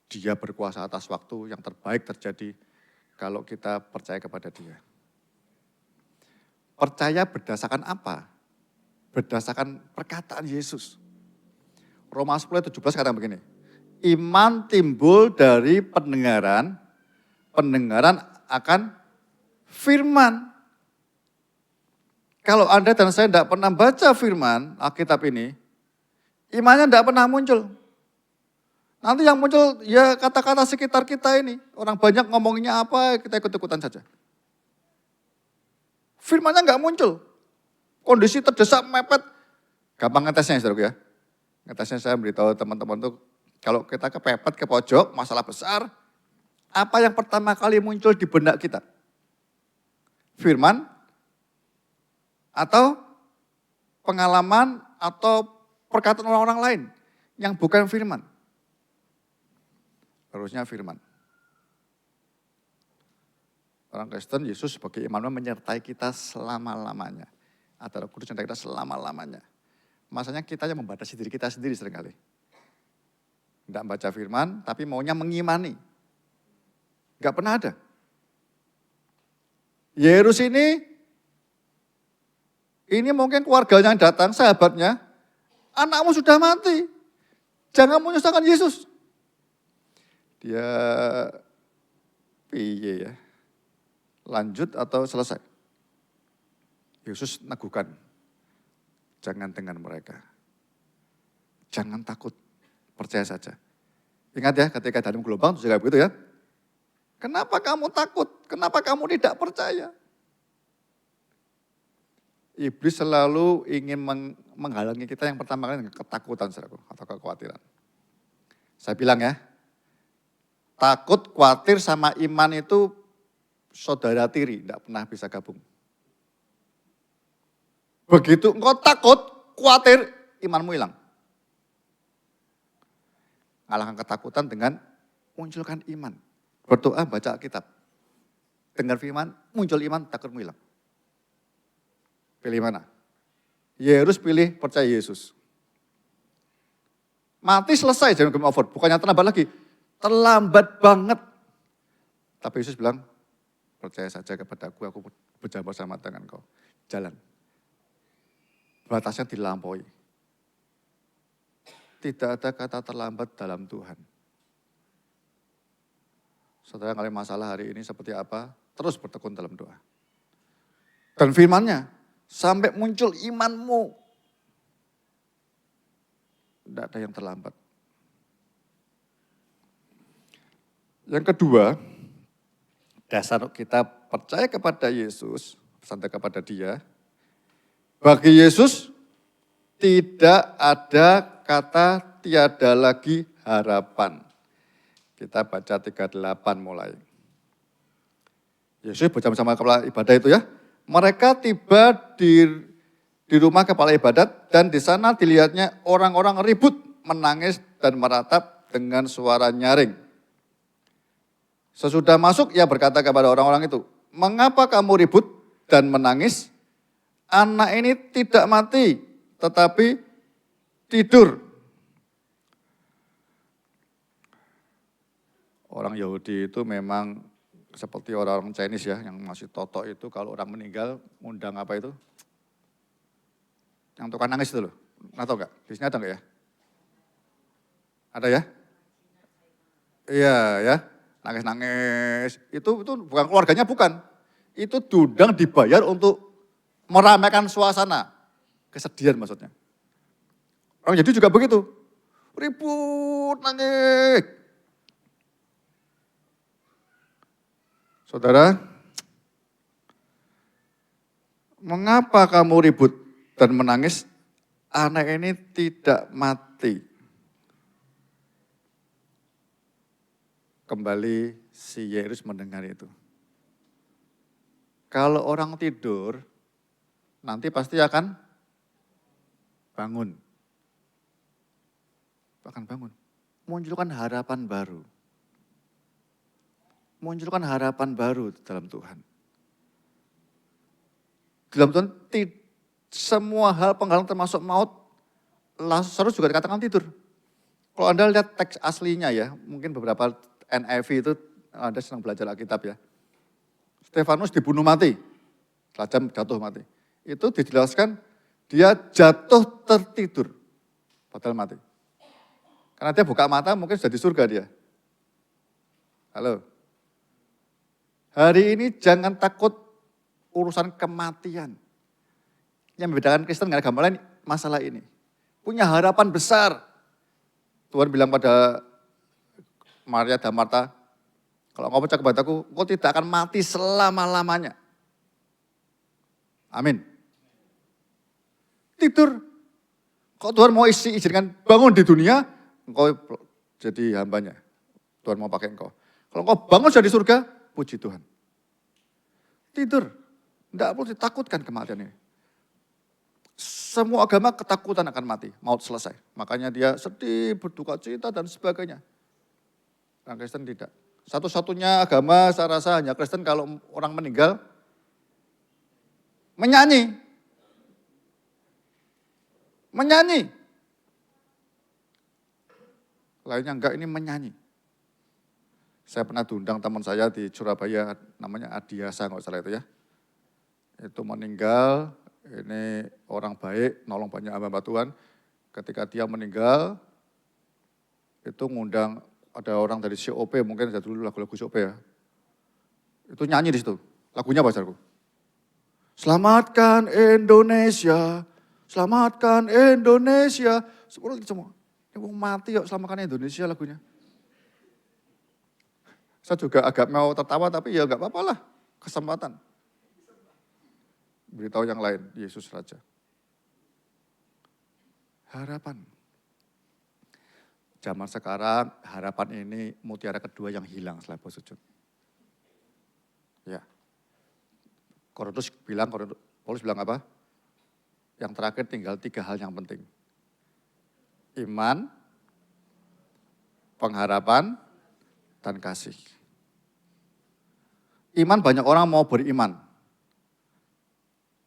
dia berkuasa atas waktu, yang terbaik terjadi kalau kita percaya kepada dia. Percaya berdasarkan apa? Berdasarkan perkataan Yesus. Roma 10:17 katakan begini, iman timbul dari pendengaran, pendengaran akan firman. Kalau Anda dan saya tidak pernah baca firman Alkitab ini, imannya tidak pernah muncul. Nanti yang muncul ya kata-kata sekitar kita ini. Orang banyak ngomonginnya apa, kita ikut-ikutan saja. Firmannya nggak muncul. Kondisi terdesak, mepet. Gampang ngetesnya saudara ya. Ngetesnya saya beritahu teman-teman tuh, kalau kita kepepet ke pojok, masalah besar, apa yang pertama kali muncul di benak kita? Firman, atau pengalaman, atau perkataan orang-orang lain yang bukan firman? Harusnya firman. Orang Kristen, Yesus sebagai Immanuel menyertai kita selama-lamanya. Atau Roh Kudus menyertai kita selama-lamanya. Masanya kita yang membatasi diri kita sendiri seringkali. Tidak baca firman, tapi maunya mengimani. Enggak pernah ada. Yerus ini mungkin keluarganya yang datang, sahabatnya, anakmu sudah mati. Jangan menyusahkan Yesus. Dia piye ya? Lanjut atau selesai? Yesus neguhkan, jangan dengan mereka. Jangan takut, percaya saja. Ingat ya, ketika dalam gelombang juga begitu ya. Kenapa kamu takut? Kenapa kamu tidak percaya? Iblis selalu ingin menghalangi kita yang pertama kali dengan ketakutan saudaraku, atau kekhawatiran. Saya bilang ya, takut, khawatir sama iman itu saudara tiri, tidak pernah bisa gabung. Begitu engkau takut, khawatir, imanmu hilang. Ngalahkan ketakutan dengan munculkan iman. Berdoa, baca Alkitab. Dengar firman, muncul iman, takutmu hilang. Pilih mana? Yerus pilih percaya Yesus. Mati selesai, jangan game over. Bukannya terlambat lagi. Terlambat banget. Tapi Yesus bilang, percaya saja kepadaku, aku berjamaah bersama dengan kau. Jalan. Batasnya dilampaui. Tidak ada kata terlambat dalam Tuhan. Saudara kali masalah hari ini seperti apa, terus bertekun dalam doa. Dan firman-Nya, sampai muncul imanmu. Tidak ada yang terlambat. Yang kedua, dasar kita percaya kepada Yesus, santai kepada Dia. Bagi Yesus tidak ada kata tiada lagi harapan. Kita baca 38 mulai. Yesus bersama-sama kepala ibadah itu ya. Mereka tiba di rumah kepala ibadat dan di sana dilihatnya orang-orang ribut, menangis dan meratap dengan suara nyaring. Sesudah masuk ia berkata kepada orang-orang itu, mengapa kamu ribut dan menangis? Anak ini tidak mati, tetapi tidur. Orang Yahudi itu memang seperti orang-orang Chinese ya, yang masih totok itu kalau orang meninggal, undang apa itu? Yang tukang nangis itu loh, nggak tahu nggak? Di sini ada nggak ya? Ada ya? Iya ya, nangis-nangis. Itu bukan keluarganya, bukan. Itu diundang dibayar untuk meramaikan suasana. Kesedihan maksudnya. Orang jadi juga begitu. Ribut, nangis. Saudara, mengapa kamu ribut dan menangis? Anak ini tidak mati. Kembali si Yerus mendengar itu. Kalau orang tidur, nanti pasti akan bangun. Akan bangun. Munculkan harapan baru. munculkan harapan baru dalam Tuhan. Dalam Tuhan semua hal penghalang termasuk maut, Lazarus juga dikatakan tidur. Kalau Anda lihat teks aslinya ya, mungkin beberapa NIV itu Anda sedang belajar Alkitab ya. Stefanus dibunuh mati, raja jatuh mati. Itu dijelaskan dia jatuh tertidur, padahal mati. Karena dia buka mata mungkin sudah di surga dia. Halo. Hari ini jangan takut urusan kematian. Yang membedakan Kristen dengan agama lain masalah ini. Punya harapan besar. Tuhan bilang pada Maria dan Marta, kalau engkau percaya kepadaku, engkau tidak akan mati selama-lamanya. Amin. Tidur. Kalau Tuhan mau izinkan bangun di dunia, engkau jadi hambanya. Tuhan mau pakai engkau. Kalau engkau bangun sudah di surga, puji Tuhan. Tidur. Tidak perlu ditakutkan kematian ini. Semua agama ketakutan akan mati, maut selesai. Makanya dia sedih, berduka cita dan sebagainya. Orang Kristen tidak. Satu-satunya agama saya rasa hanya Kristen kalau orang meninggal menyanyi. Menyanyi. Lainnya enggak, ini menyanyi. Saya pernah diundang teman saya di Surabaya, namanya Adiasa, nggak salah itu ya. Itu meninggal, ini orang baik, nolong banyak hamba Tuhan. Ketika dia meninggal, itu ngundang, ada orang dari COP, mungkin ada dulu lagu-lagu COP ya. Itu nyanyi di situ. Lagunya apa, saudaraku? Selamatkan Indonesia, selamatkan Indonesia. Semua. Ini mau mati yuk, selamatkan Indonesia lagunya. Saya juga agak mau tertawa, tapi ya enggak apa-apa lah, kesempatan. Beritahu yang lain, Yesus Raja. Harapan. Zaman sekarang, harapan ini mutiara kedua yang hilang setelah sujud. Ya. Paulus bilang apa? Yang terakhir tinggal 3 hal yang penting. Iman, pengharapan, dan kasih. Iman, banyak orang mau beriman.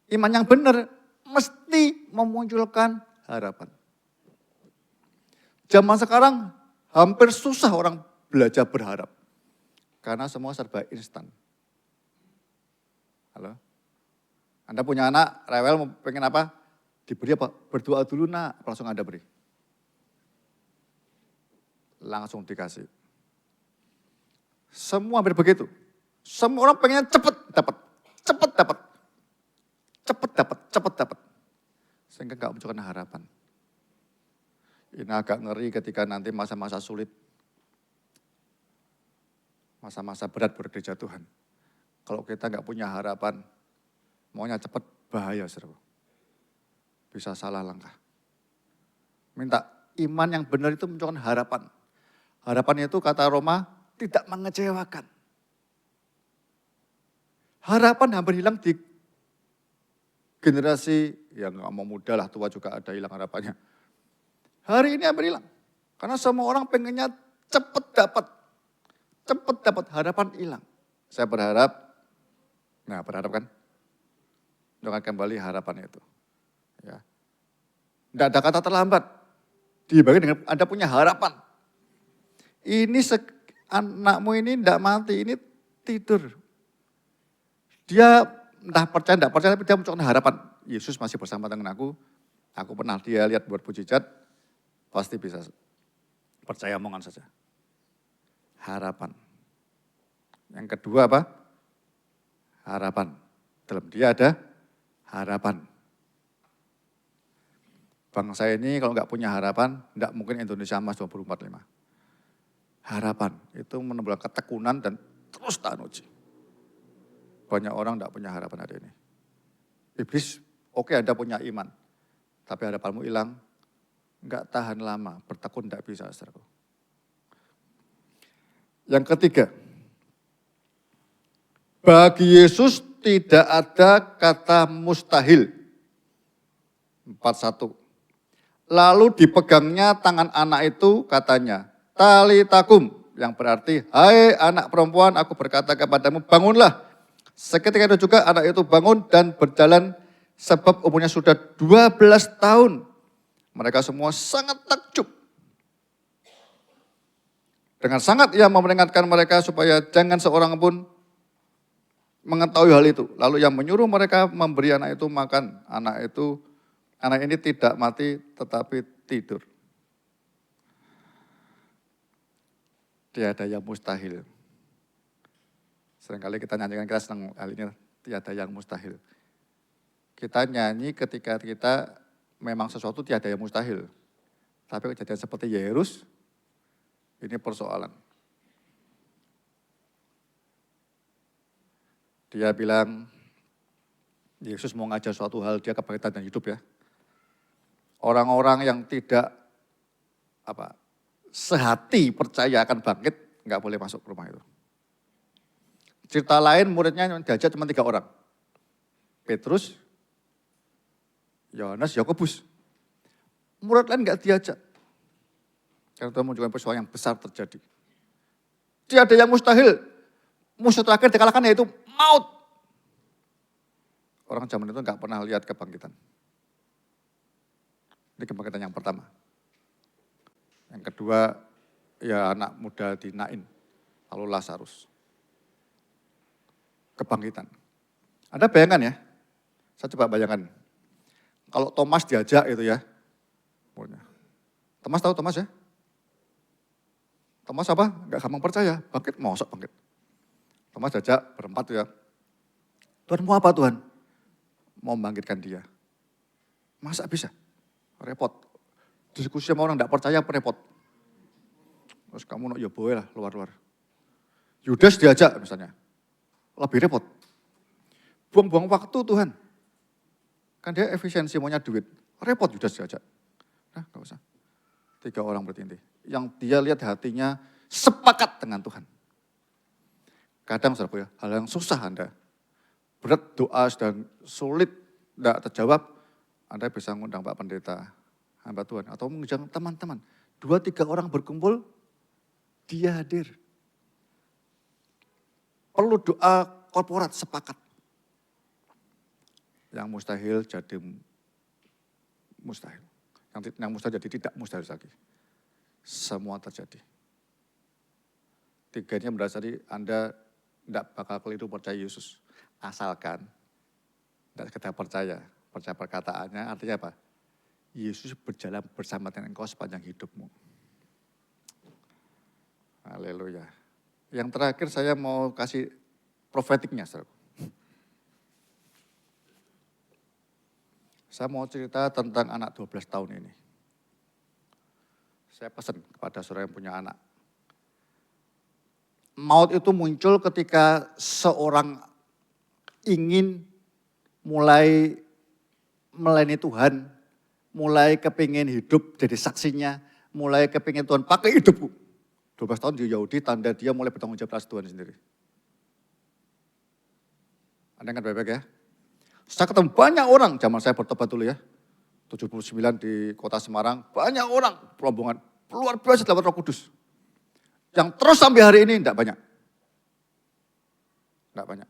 Iman yang benar mesti memunculkan harapan. Zaman sekarang hampir susah orang belajar berharap. Karena semua serba instan. Halo? Anda punya anak, rewel, pengen apa? Diberi apa? Berdoa dulu nak, langsung Anda beri. Langsung dikasih. Semua hampir begitu. Semua orang pengen cepat dapat. Cepat dapat. Cepat dapat. Sehingga gak munculkan harapan. Ini agak ngeri ketika nanti masa-masa sulit. Masa-masa berat buat gereja Tuhan. Kalau kita gak punya harapan, maunya cepat, bahaya saudara. Bisa salah langkah. Minta iman yang benar itu munculkan harapan. Harapan itu kata Roma, tidak mengecewakan. Harapan hampir hilang di generasi, ya nggak mau muda lah, tua juga ada hilang harapannya. Hari ini hampir hilang. Karena semua orang pengennya cepat dapat, harapan hilang. Saya berharap kan, dengan kembali harapan itu. Ya. Tidak ada kata terlambat. Dibagi dengan Anda punya harapan. Ini anakmu ini tidak mati, ini tidur. Dia entah percaya, tidak percaya, tapi dia menunjukkan harapan. Yesus masih bersama dengan aku pernah dia lihat buat mujizat, pasti bisa percaya omongan saja. Harapan. Yang kedua apa? Harapan. Dalam dia ada harapan. Bangsa ini kalau nggak punya harapan, tidak mungkin Indonesia emas 2045. Harapan itu menimbulkan ketekunan dan terus tahan uji. Banyak orang tidak punya harapan hari ini. Iblis, oke Anda punya iman, tapi harapanmu hilang, enggak tahan lama, bertekun tidak bisa, saudaraku. Yang ketiga, bagi Yesus tidak ada kata mustahil. 41. Lalu dipegangnya tangan anak itu, katanya, talitakum, Yang berarti, hai anak perempuan, aku berkata kepadamu, bangunlah. Seketika itu juga anak itu bangun dan berjalan sebab umurnya sudah 12 tahun. Mereka semua sangat takjub. Dengan sangat ia memperingatkan mereka supaya jangan seorang pun mengetahui hal itu. Lalu yang menyuruh mereka memberi anak itu makan. Anak ini tidak mati tetapi tidur. Tiada yang mustahil. Seringkali kita nyanyikan, kita senang hal ini, tiada yang mustahil. Kita nyanyi ketika kita memang sesuatu tiada yang mustahil. Tapi kejadian seperti Yairus, ini persoalan. Dia bilang, Yesus mau ngajar suatu hal, dia kebangkitan dan hidup ya. Orang-orang yang tidak sehati percaya akan bangkit, nggak boleh masuk ke rumah itu. Cerita lain muridnya diajak cuma 3 orang. Petrus, Yohanes, Yakobus. Murid lain nggak diajak. Karena Tuhan menunjukkan persoalan yang besar terjadi. Tidak ada yang mustahil. Musuh terakhir dikalahkan yaitu maut. Orang zaman itu nggak pernah lihat kebangkitan. Ini kebangkitan yang pertama. Yang kedua, ya anak muda di Nain, lalu Lazarus. Kebangkitan. Ada bayangan ya? Saya coba bayangkan. Kalau Thomas diajak itu ya. Thomas tahu Thomas ya? Thomas apa? Enggak gampang percaya. Bangkit, mosok bangkit. Thomas diajak berempat tuh ya. Tuhan mau apa Tuhan? Mau membangkitkan dia. Masa bisa? Repot. Diskusi sama orang enggak percaya repot. Terus kamu ya boleh lah luar-luar. Yudas diajak misalnya. Lebih repot. Buang-buang waktu Tuhan. Kan dia efisiensi maunya duit. Repot Yudas diajak. Nah gak usah. 3 orang bertinti. Yang dia lihat hatinya sepakat dengan Tuhan. Kadang saudara ya, hal yang susah Anda. Berat doa dan sulit tidak terjawab. Anda bisa ngundang Pak Pendeta, hamba Tuhan. Atau mengundang teman-teman. 2-3 orang berkumpul, dia hadir. Perlu doa korporat sepakat. Yang mustahil jadi mustahil. Yang mustahil jadi tidak mustahil lagi. Semua terjadi. 3-nya mendasari Anda tidak bakal keliru percaya Yesus. Asalkan tidak sekedar percaya perkataannya, artinya apa? Yesus berjalan bersama dengan engkau sepanjang hidupmu. Haleluya. Yang terakhir saya mau kasih profetiknya, saudara. Saya mau cerita tentang anak 12 tahun ini. Saya pesan kepada saudara yang punya anak. Maut itu muncul ketika seorang ingin mulai melayani Tuhan, mulai kepingin hidup jadi saksinya, mulai kepingin Tuhan pakai hidupku. 12 tahun di Yahudi, tanda dia mulai bertanggung jawab atas Tuhan sendiri. Anda ingat baik-baik ya? Saya ketemu banyak orang, zaman saya bertobat dulu ya, 79 di kota Semarang, banyak orang rombongan luar biasa dalam Roh Kudus. Yang terus sampai hari ini enggak banyak. Enggak banyak.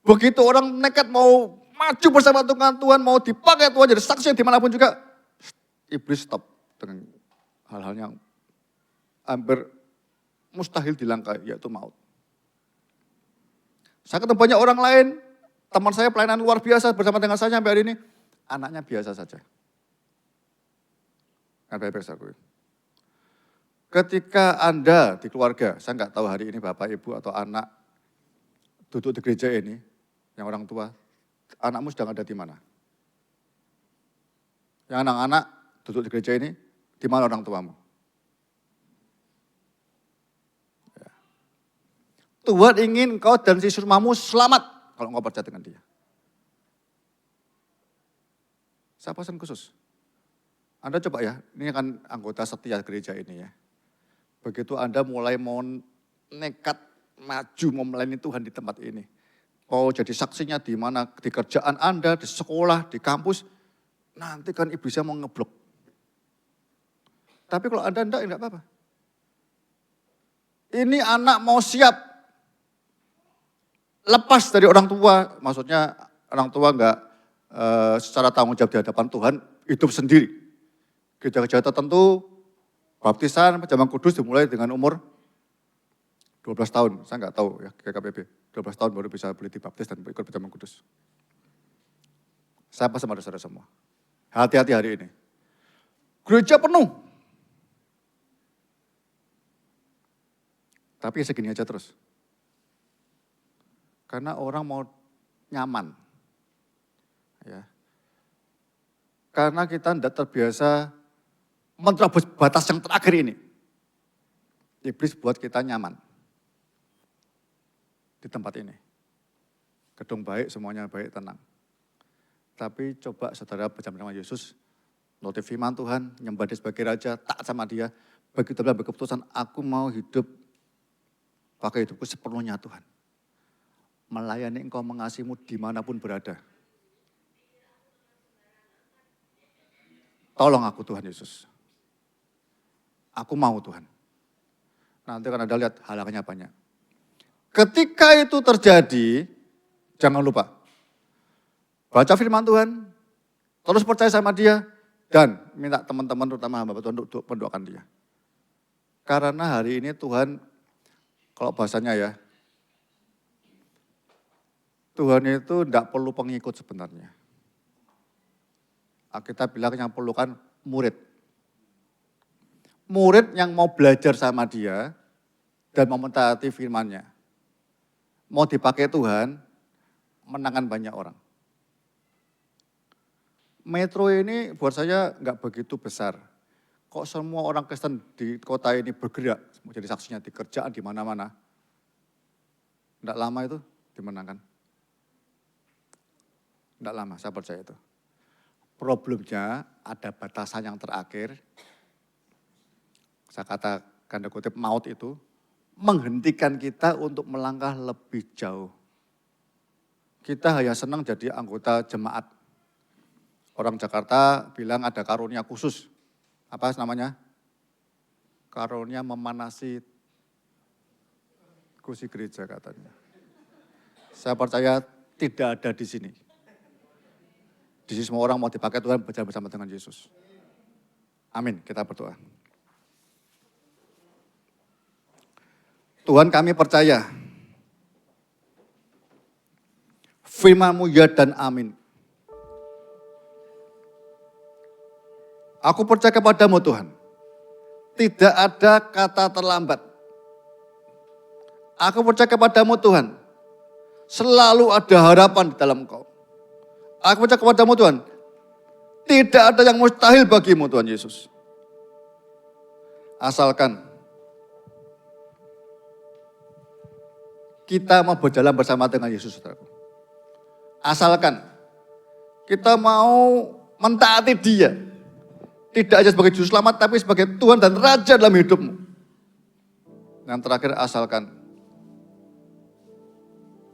Begitu orang nekat mau maju bersama Tuhan, mau dipakai Tuhan jadi saksi dimanapun juga, iblis stop dengan hal-hal yang hampir mustahil dilangkai, yaitu maut. Saya ketemu banyak orang lain, teman saya pelayanan luar biasa bersama dengan saya sampai hari ini, anaknya biasa saja. Ketika Anda di keluarga, saya nggak tahu hari ini Bapak, Ibu, atau anak duduk di gereja ini, yang orang tua, anakmu sedang ada di mana? Yang anak-anak duduk di gereja ini, di mana orang tuamu? Ya. Tuhan ingin kau dan si surmamu selamat kalau engkau percaya dengan dia. Saya pesan khusus. Anda coba ya, ini kan anggota setia gereja ini ya. Begitu Anda mulai mau nekat maju mau melayani Tuhan di tempat ini. Mau jadi saksinya di mana, di kerjaan Anda, di sekolah, di kampus, nanti kan iblisnya mau ngeblok. Tapi kalau Anda enggak apa-apa. Ini anak mau siap lepas dari orang tua, maksudnya orang tua enggak secara tanggung jawab di hadapan Tuhan, hidup sendiri. Gereja-gereja tertentu, baptisan, penjaman kudus dimulai dengan umur 12 tahun. Saya enggak tahu ya, GKPB. 12 tahun baru bisa boleh dibaptis dan ikut penjaman kudus. Saya pesan pada saudara semua, hati-hati hari ini. Gereja penuh. Tapi segini aja terus. Karena orang mau nyaman. Ya. Karena kita tidak terbiasa menerobos batas yang terakhir ini. Iblis buat kita nyaman. Di tempat ini. Gedung baik, semuanya baik, tenang. Tapi coba saudara bersama Yesus, nuruti firman Tuhan, nyembah Dia sebagai Raja, taat sama Dia. Begitu dalam keputusan, aku mau hidup, pakai hidupku sepenuhnya Tuhan. Melayani Engkau, mengasihimu dimanapun berada. Tolong aku Tuhan Yesus. Aku mau Tuhan. Nanti kan Anda lihat halangannya banyak. Ketika itu terjadi, jangan lupa. Baca firman Tuhan, terus percaya sama Dia, dan minta teman-teman terutama hamba Tuhan untuk mendoakan dia. Karena hari ini Tuhan, kalau bahasanya ya, Tuhan itu tidak perlu pengikut sebenarnya. Kita bilang yang perlu kan murid. Murid yang mau belajar sama Dia dan mau mentaati firman-Nya. Mau dipakai Tuhan, menangkan banyak orang. Metro ini buat saya nggak begitu besar. Kok semua orang Kristen di kota ini bergerak, menjadi saksinya di kerjaan di mana-mana. Nggak lama itu dimenangkan. Nggak lama, saya percaya itu. Problemnya ada batasan yang terakhir. Saya katakan tanda kutip maut itu, menghentikan kita untuk melangkah lebih jauh. Kita hanya senang jadi anggota jemaat. Orang Jakarta bilang ada karunia khusus. Apa namanya? Karunia memanasi kursi gereja katanya. Saya percaya tidak ada di sini. Di sini semua orang mau dipakai Tuhan berjalan bersama dengan Yesus. Amin, kita berdoa. Tuhan kami percaya. Firman-Mu ya dan amin. Aku percaya kepadamu Tuhan. Tidak ada kata terlambat. Aku percaya kepadamu Tuhan. Selalu ada harapan di dalam Engkau. Aku percaya kepadamu Tuhan. Tidak ada yang mustahil bagimu Tuhan Yesus. Asalkan kita mau berjalan bersama dengan Yesus, saudaraku. Asalkan kita mau mentaati Dia. Tidak hanya sebagai juru selamat, tapi sebagai Tuhan dan Raja dalam hidupmu. Yang terakhir, asalkan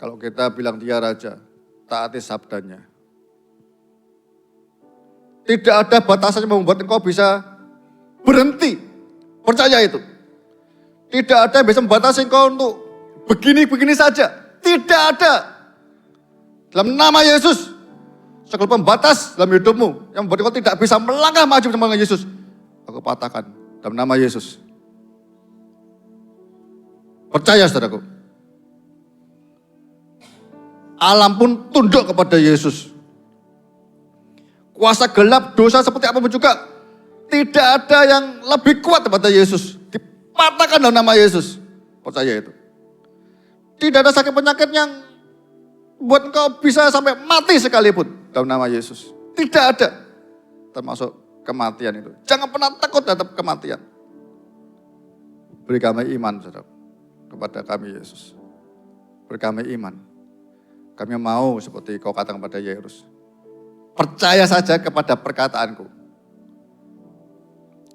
kalau kita bilang Dia Raja, taati sabdanya. Tidak ada batasan yang membuat engkau bisa berhenti. Percaya itu. Tidak ada yang bisa membatasi engkau untuk begini-begini saja. Tidak ada. Dalam nama Yesus, segala pembatas dalam hidupmu yang membuat engkau tidak bisa melangkah maju bersama dengan Yesus, aku patahkan dalam nama Yesus. Percaya saudaraku. Alam pun tunduk kepada Yesus. Kuasa gelap, dosa seperti apapun juga, tidak ada yang lebih kuat daripada Yesus. Dipatahkan dalam nama Yesus. Percaya itu. Tidak ada sakit penyakit yang buat engkau bisa sampai mati sekalipun dalam nama Yesus. Tidak ada. Termasuk kematian itu. Jangan pernah takut terhadap kematian. Beri kami iman, saudara, kepada kami Yesus. Beri kami iman. Kami mau seperti kau katakan kepada Yairus. Percaya saja kepada perkataanku.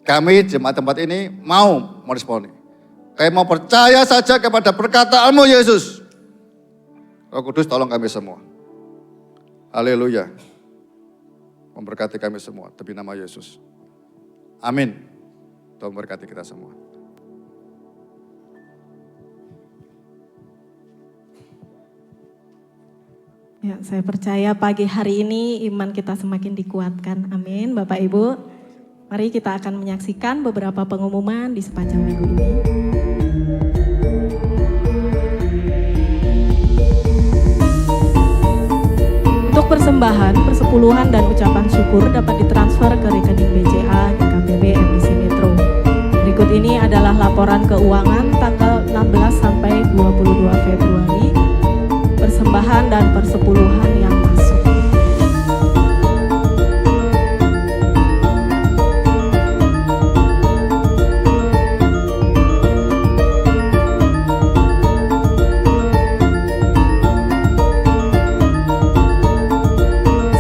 Kami jemaat tempat ini mau meresponi. Kami mau percaya saja kepada perkataanmu Yesus. Roh Kudus tolong kami semua. Haleluya. Memberkati kami semua demi nama Yesus. Amin. Tuhan memberkati kita semua. Ya, saya percaya pagi hari ini iman kita semakin dikuatkan. Amin, Bapak Ibu. Mari kita akan menyaksikan beberapa pengumuman di sepanjang minggu ini. Untuk persembahan, persepuluhan, dan ucapan syukur dapat ditransfer ke rekening BCA GKPB MDC Metro. Berikut ini adalah laporan keuangan tanggal 16 sampai 22 Februari. Persembahan dan persepuluhan yang masuk.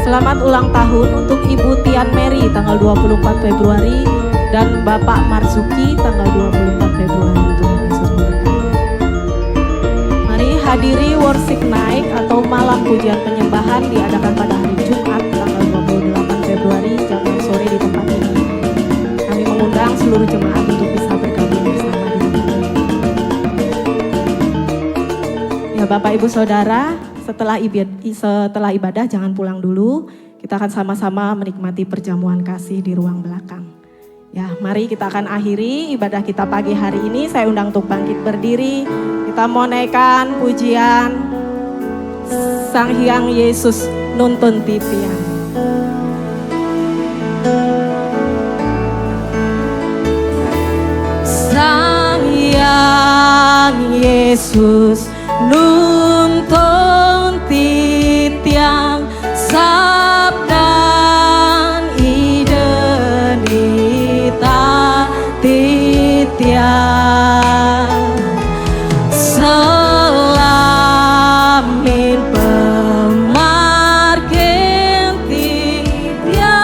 Selamat ulang tahun untuk Ibu Tian Mary tanggal 24 Februari dan Bapak Marzuki tanggal 24 Februari. Tuhan Yesus memberkati. Mari hadiri worship night atau malam pujian penyembahan diadakan pada hari Jumat tanggal 28 Februari jam 6 sore di tempat ini. Kami mengundang seluruh jemaat untuk bisa bergabung bersama di tempat ini. Ya Bapak Ibu Saudara, setelah ibadah jangan pulang dulu. Kita akan sama-sama menikmati perjamuan kasih di ruang belakang. Ya, mari kita akan akhiri ibadah kita pagi hari ini. Saya undang untuk bangkit berdiri. Kita mau naikkan pujian Sang Hyang Yesus nuntun titian. Sang Hyang Yesus nuntun titian sabdan idenita titian selamin pemargen titian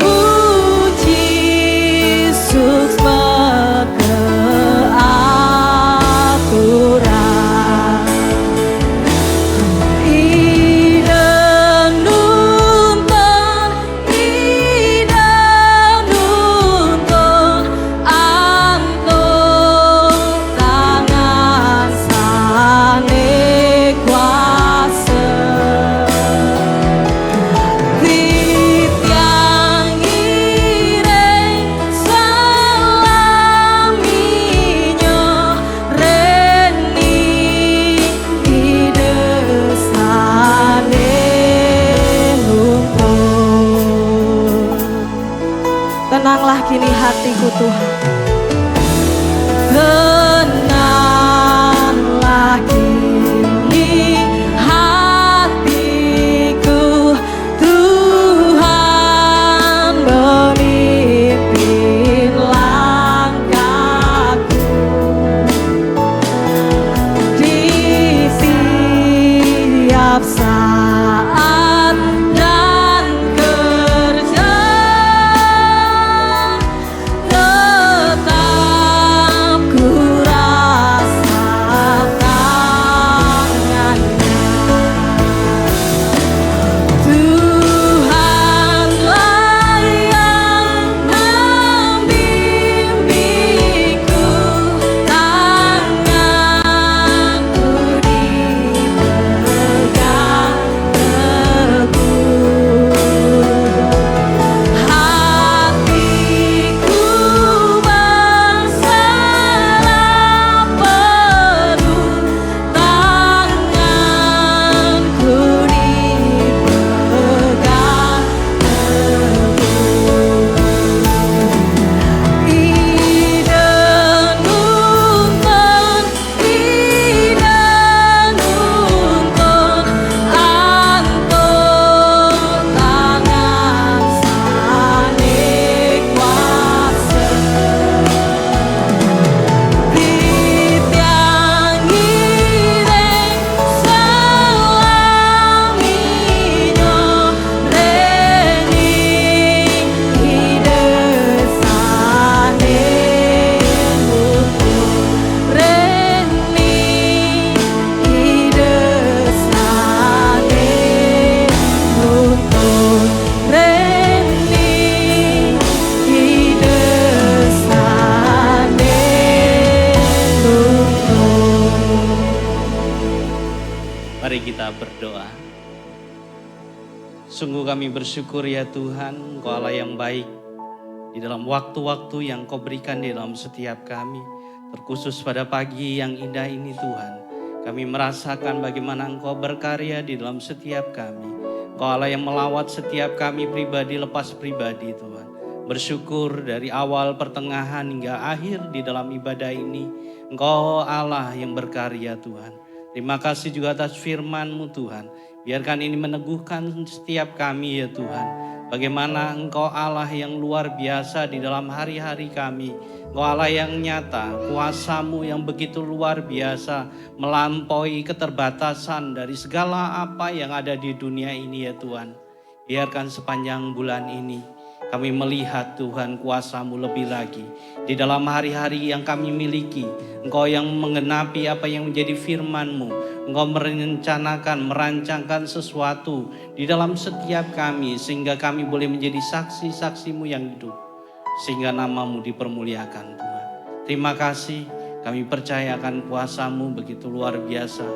puji sus pekeatu Mari kita berdoa. Sungguh kami bersyukur ya Tuhan, Engkau Allah yang baik. Di dalam waktu-waktu yang Kau berikan di dalam setiap kami. Terkhusus pada pagi yang indah ini Tuhan. Kami merasakan bagaimana Engkau berkarya di dalam setiap kami. Engkau Allah yang melawat setiap kami pribadi lepas pribadi Tuhan. Bersyukur dari awal pertengahan hingga akhir di dalam ibadah ini. Engkau Allah yang berkarya Tuhan. Terima kasih juga atas firman-Mu Tuhan. Biarkan ini meneguhkan setiap kami ya Tuhan. Bagaimana Engkau Allah yang luar biasa di dalam hari-hari kami. Engkau Allah yang nyata, kuasa-Mu yang begitu luar biasa. Melampaui keterbatasan dari segala apa yang ada di dunia ini ya Tuhan. Biarkan sepanjang bulan ini kami melihat Tuhan kuasa-Mu lebih lagi. Di dalam hari-hari yang kami miliki, Engkau yang menggenapi apa yang menjadi firman-Mu. Engkau merencanakan, merancangkan sesuatu di dalam setiap kami. Sehingga kami boleh menjadi saksi-saksi-Mu yang hidup. Sehingga nama-Mu dipermuliakan Tuhan. Terima kasih, kami percayakan kuasa-Mu begitu luar biasa.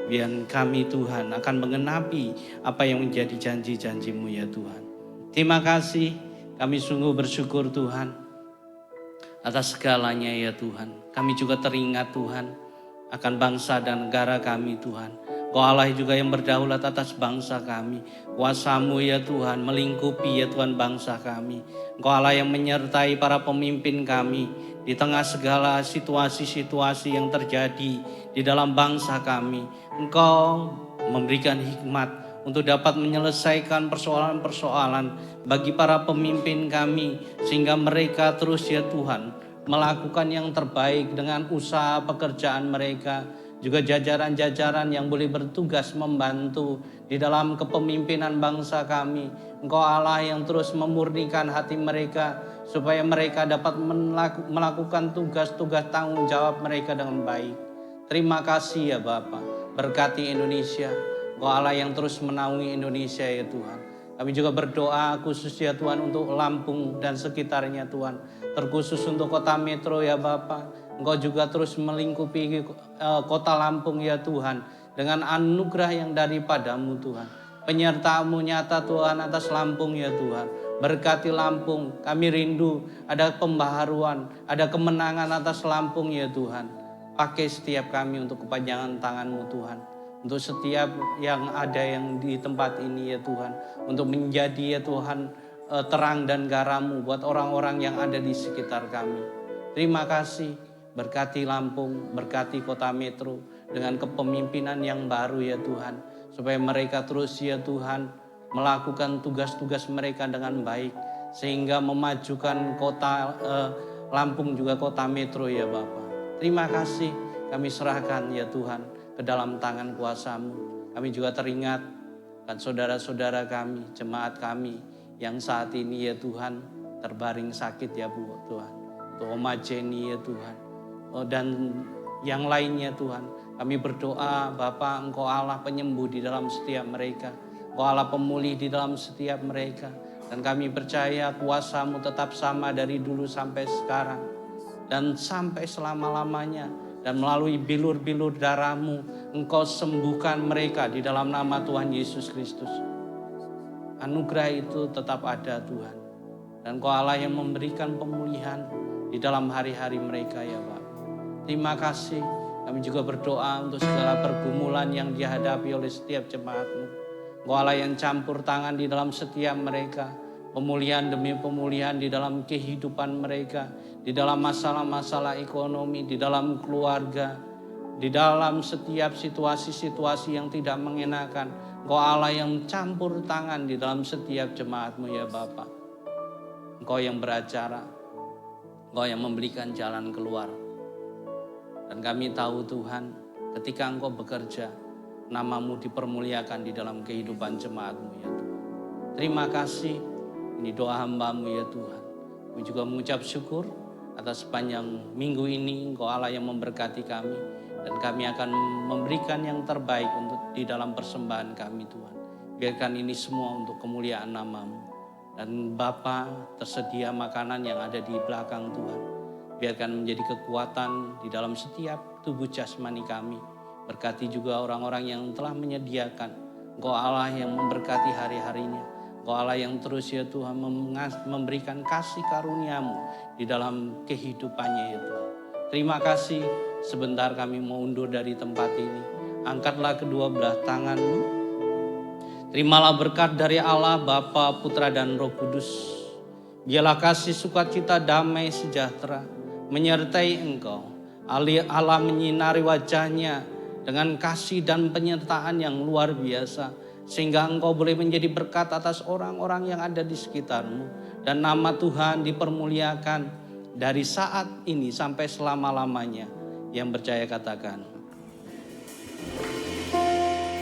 Biar kami Tuhan akan menggenapi apa yang menjadi janji-janji-Mu ya Tuhan. Terima kasih. Kami sungguh bersyukur Tuhan atas segalanya ya Tuhan. Kami juga teringat Tuhan akan bangsa dan negara kami Tuhan. Kau Allah juga yang berdaulat atas bangsa kami. Kuasa-Mu ya Tuhan melingkupi ya Tuhan bangsa kami. Kau Allah yang menyertai para pemimpin kami di tengah segala situasi-situasi yang terjadi di dalam bangsa kami. Engkau memberikan hikmat untuk dapat menyelesaikan persoalan-persoalan bagi para pemimpin kami. Sehingga mereka terus ya Tuhan melakukan yang terbaik dengan usaha pekerjaan mereka. Juga jajaran-jajaran yang boleh bertugas membantu di dalam kepemimpinan bangsa kami. Engkau Allah yang terus memurnikan hati mereka supaya mereka dapat melakukan tugas-tugas tanggung jawab mereka dengan baik. Terima kasih ya Bapa. Berkati Indonesia. Engkau Allah yang terus menaungi Indonesia ya Tuhan. Kami juga berdoa khusus ya Tuhan untuk Lampung dan sekitarnya Tuhan. Terkhusus untuk kota metro ya Bapa. Engkau juga terus melingkupi kota Lampung ya Tuhan. Dengan anugerah yang daripada-Mu Tuhan. Penyertaan-Mu nyata Tuhan atas Lampung ya Tuhan. Berkati Lampung, kami rindu ada pembaharuan, ada kemenangan atas Lampung ya Tuhan. Pakai setiap kami untuk kepanjangan tangan-Mu Tuhan. Untuk setiap yang ada yang di tempat ini ya Tuhan. Untuk menjadi ya Tuhan terang dan garam-Mu buat orang-orang yang ada di sekitar kami. Terima kasih. Berkati Lampung, berkati kota metro dengan kepemimpinan yang baru ya Tuhan. Supaya mereka terus ya Tuhan melakukan tugas-tugas mereka dengan baik. Sehingga memajukan kota Lampung juga kota metro ya Bapa. Terima kasih kami serahkan ya Tuhan ke dalam tangan kuasa-Mu. Kami juga teringat kan saudara-saudara kami, jemaat kami yang saat ini ya Tuhan terbaring sakit ya Bu Tuhan. Untuk Oma Jenny ya Tuhan. Dan yang lainnya Tuhan. Kami berdoa Bapa Engkau Allah penyembuh di dalam setiap mereka. Engkau Allah pemulih di dalam setiap mereka. Dan kami percaya kuasa-Mu tetap sama dari dulu sampai sekarang. Dan sampai selama-lamanya. Dan melalui bilur-bilur darah-Mu, Engkau sembuhkan mereka di dalam nama Tuhan Yesus Kristus. Anugerah itu tetap ada Tuhan. Dan Engkau Allah yang memberikan pemulihan di dalam hari-hari mereka ya Pak. Terima kasih. Kami juga berdoa untuk segala pergumulan yang dihadapi oleh setiap jemaat-Mu. Engkau Allah yang campur tangan di dalam setiap mereka. Pemulihan demi pemulihan di dalam kehidupan mereka. Di dalam masalah-masalah ekonomi, di dalam keluarga, di dalam setiap situasi-situasi yang tidak mengenakan. Engkau Allah yang campur tangan di dalam setiap jemaat-Mu ya Bapa. Engkau yang beracara, Engkau yang memberikan jalan keluar. Dan kami tahu Tuhan, ketika Engkau bekerja, nama-Mu dipermuliakan di dalam kehidupan jemaat-Mu ya Tuhan. Terima kasih, ini doa hamba-Mu ya Tuhan. Kami juga mengucap syukur atas sepanjang minggu ini Engkau Allah yang memberkati kami. Dan kami akan memberikan yang terbaik untuk di dalam persembahan kami Tuhan. Biarkan ini semua untuk kemuliaan nama-Mu. Dan Bapa tersedia makanan yang ada di belakang Tuhan. Biarkan menjadi kekuatan di dalam setiap tubuh jasmani kami. Berkati juga orang-orang yang telah menyediakan. Engkau Allah yang memberkati hari-harinya. Engkau Allah yang terus ya Tuhan memberikan kasih karunia-Mu di dalam kehidupannya ya Tuhan. Terima kasih, sebentar kami mau undur dari tempat ini. Angkatlah kedua belah tangan-Mu. Terimalah berkat dari Allah, Bapa, Putra, dan Roh Kudus. Biarlah kasih, sukacita, damai, sejahtera menyertai engkau. Allah menyinari wajahnya dengan kasih dan penyertaan yang luar biasa. Sehingga engkau boleh menjadi berkat atas orang-orang yang ada di sekitarmu. Dan nama Tuhan dipermuliakan dari saat ini sampai selama-lamanya. Yang percaya katakan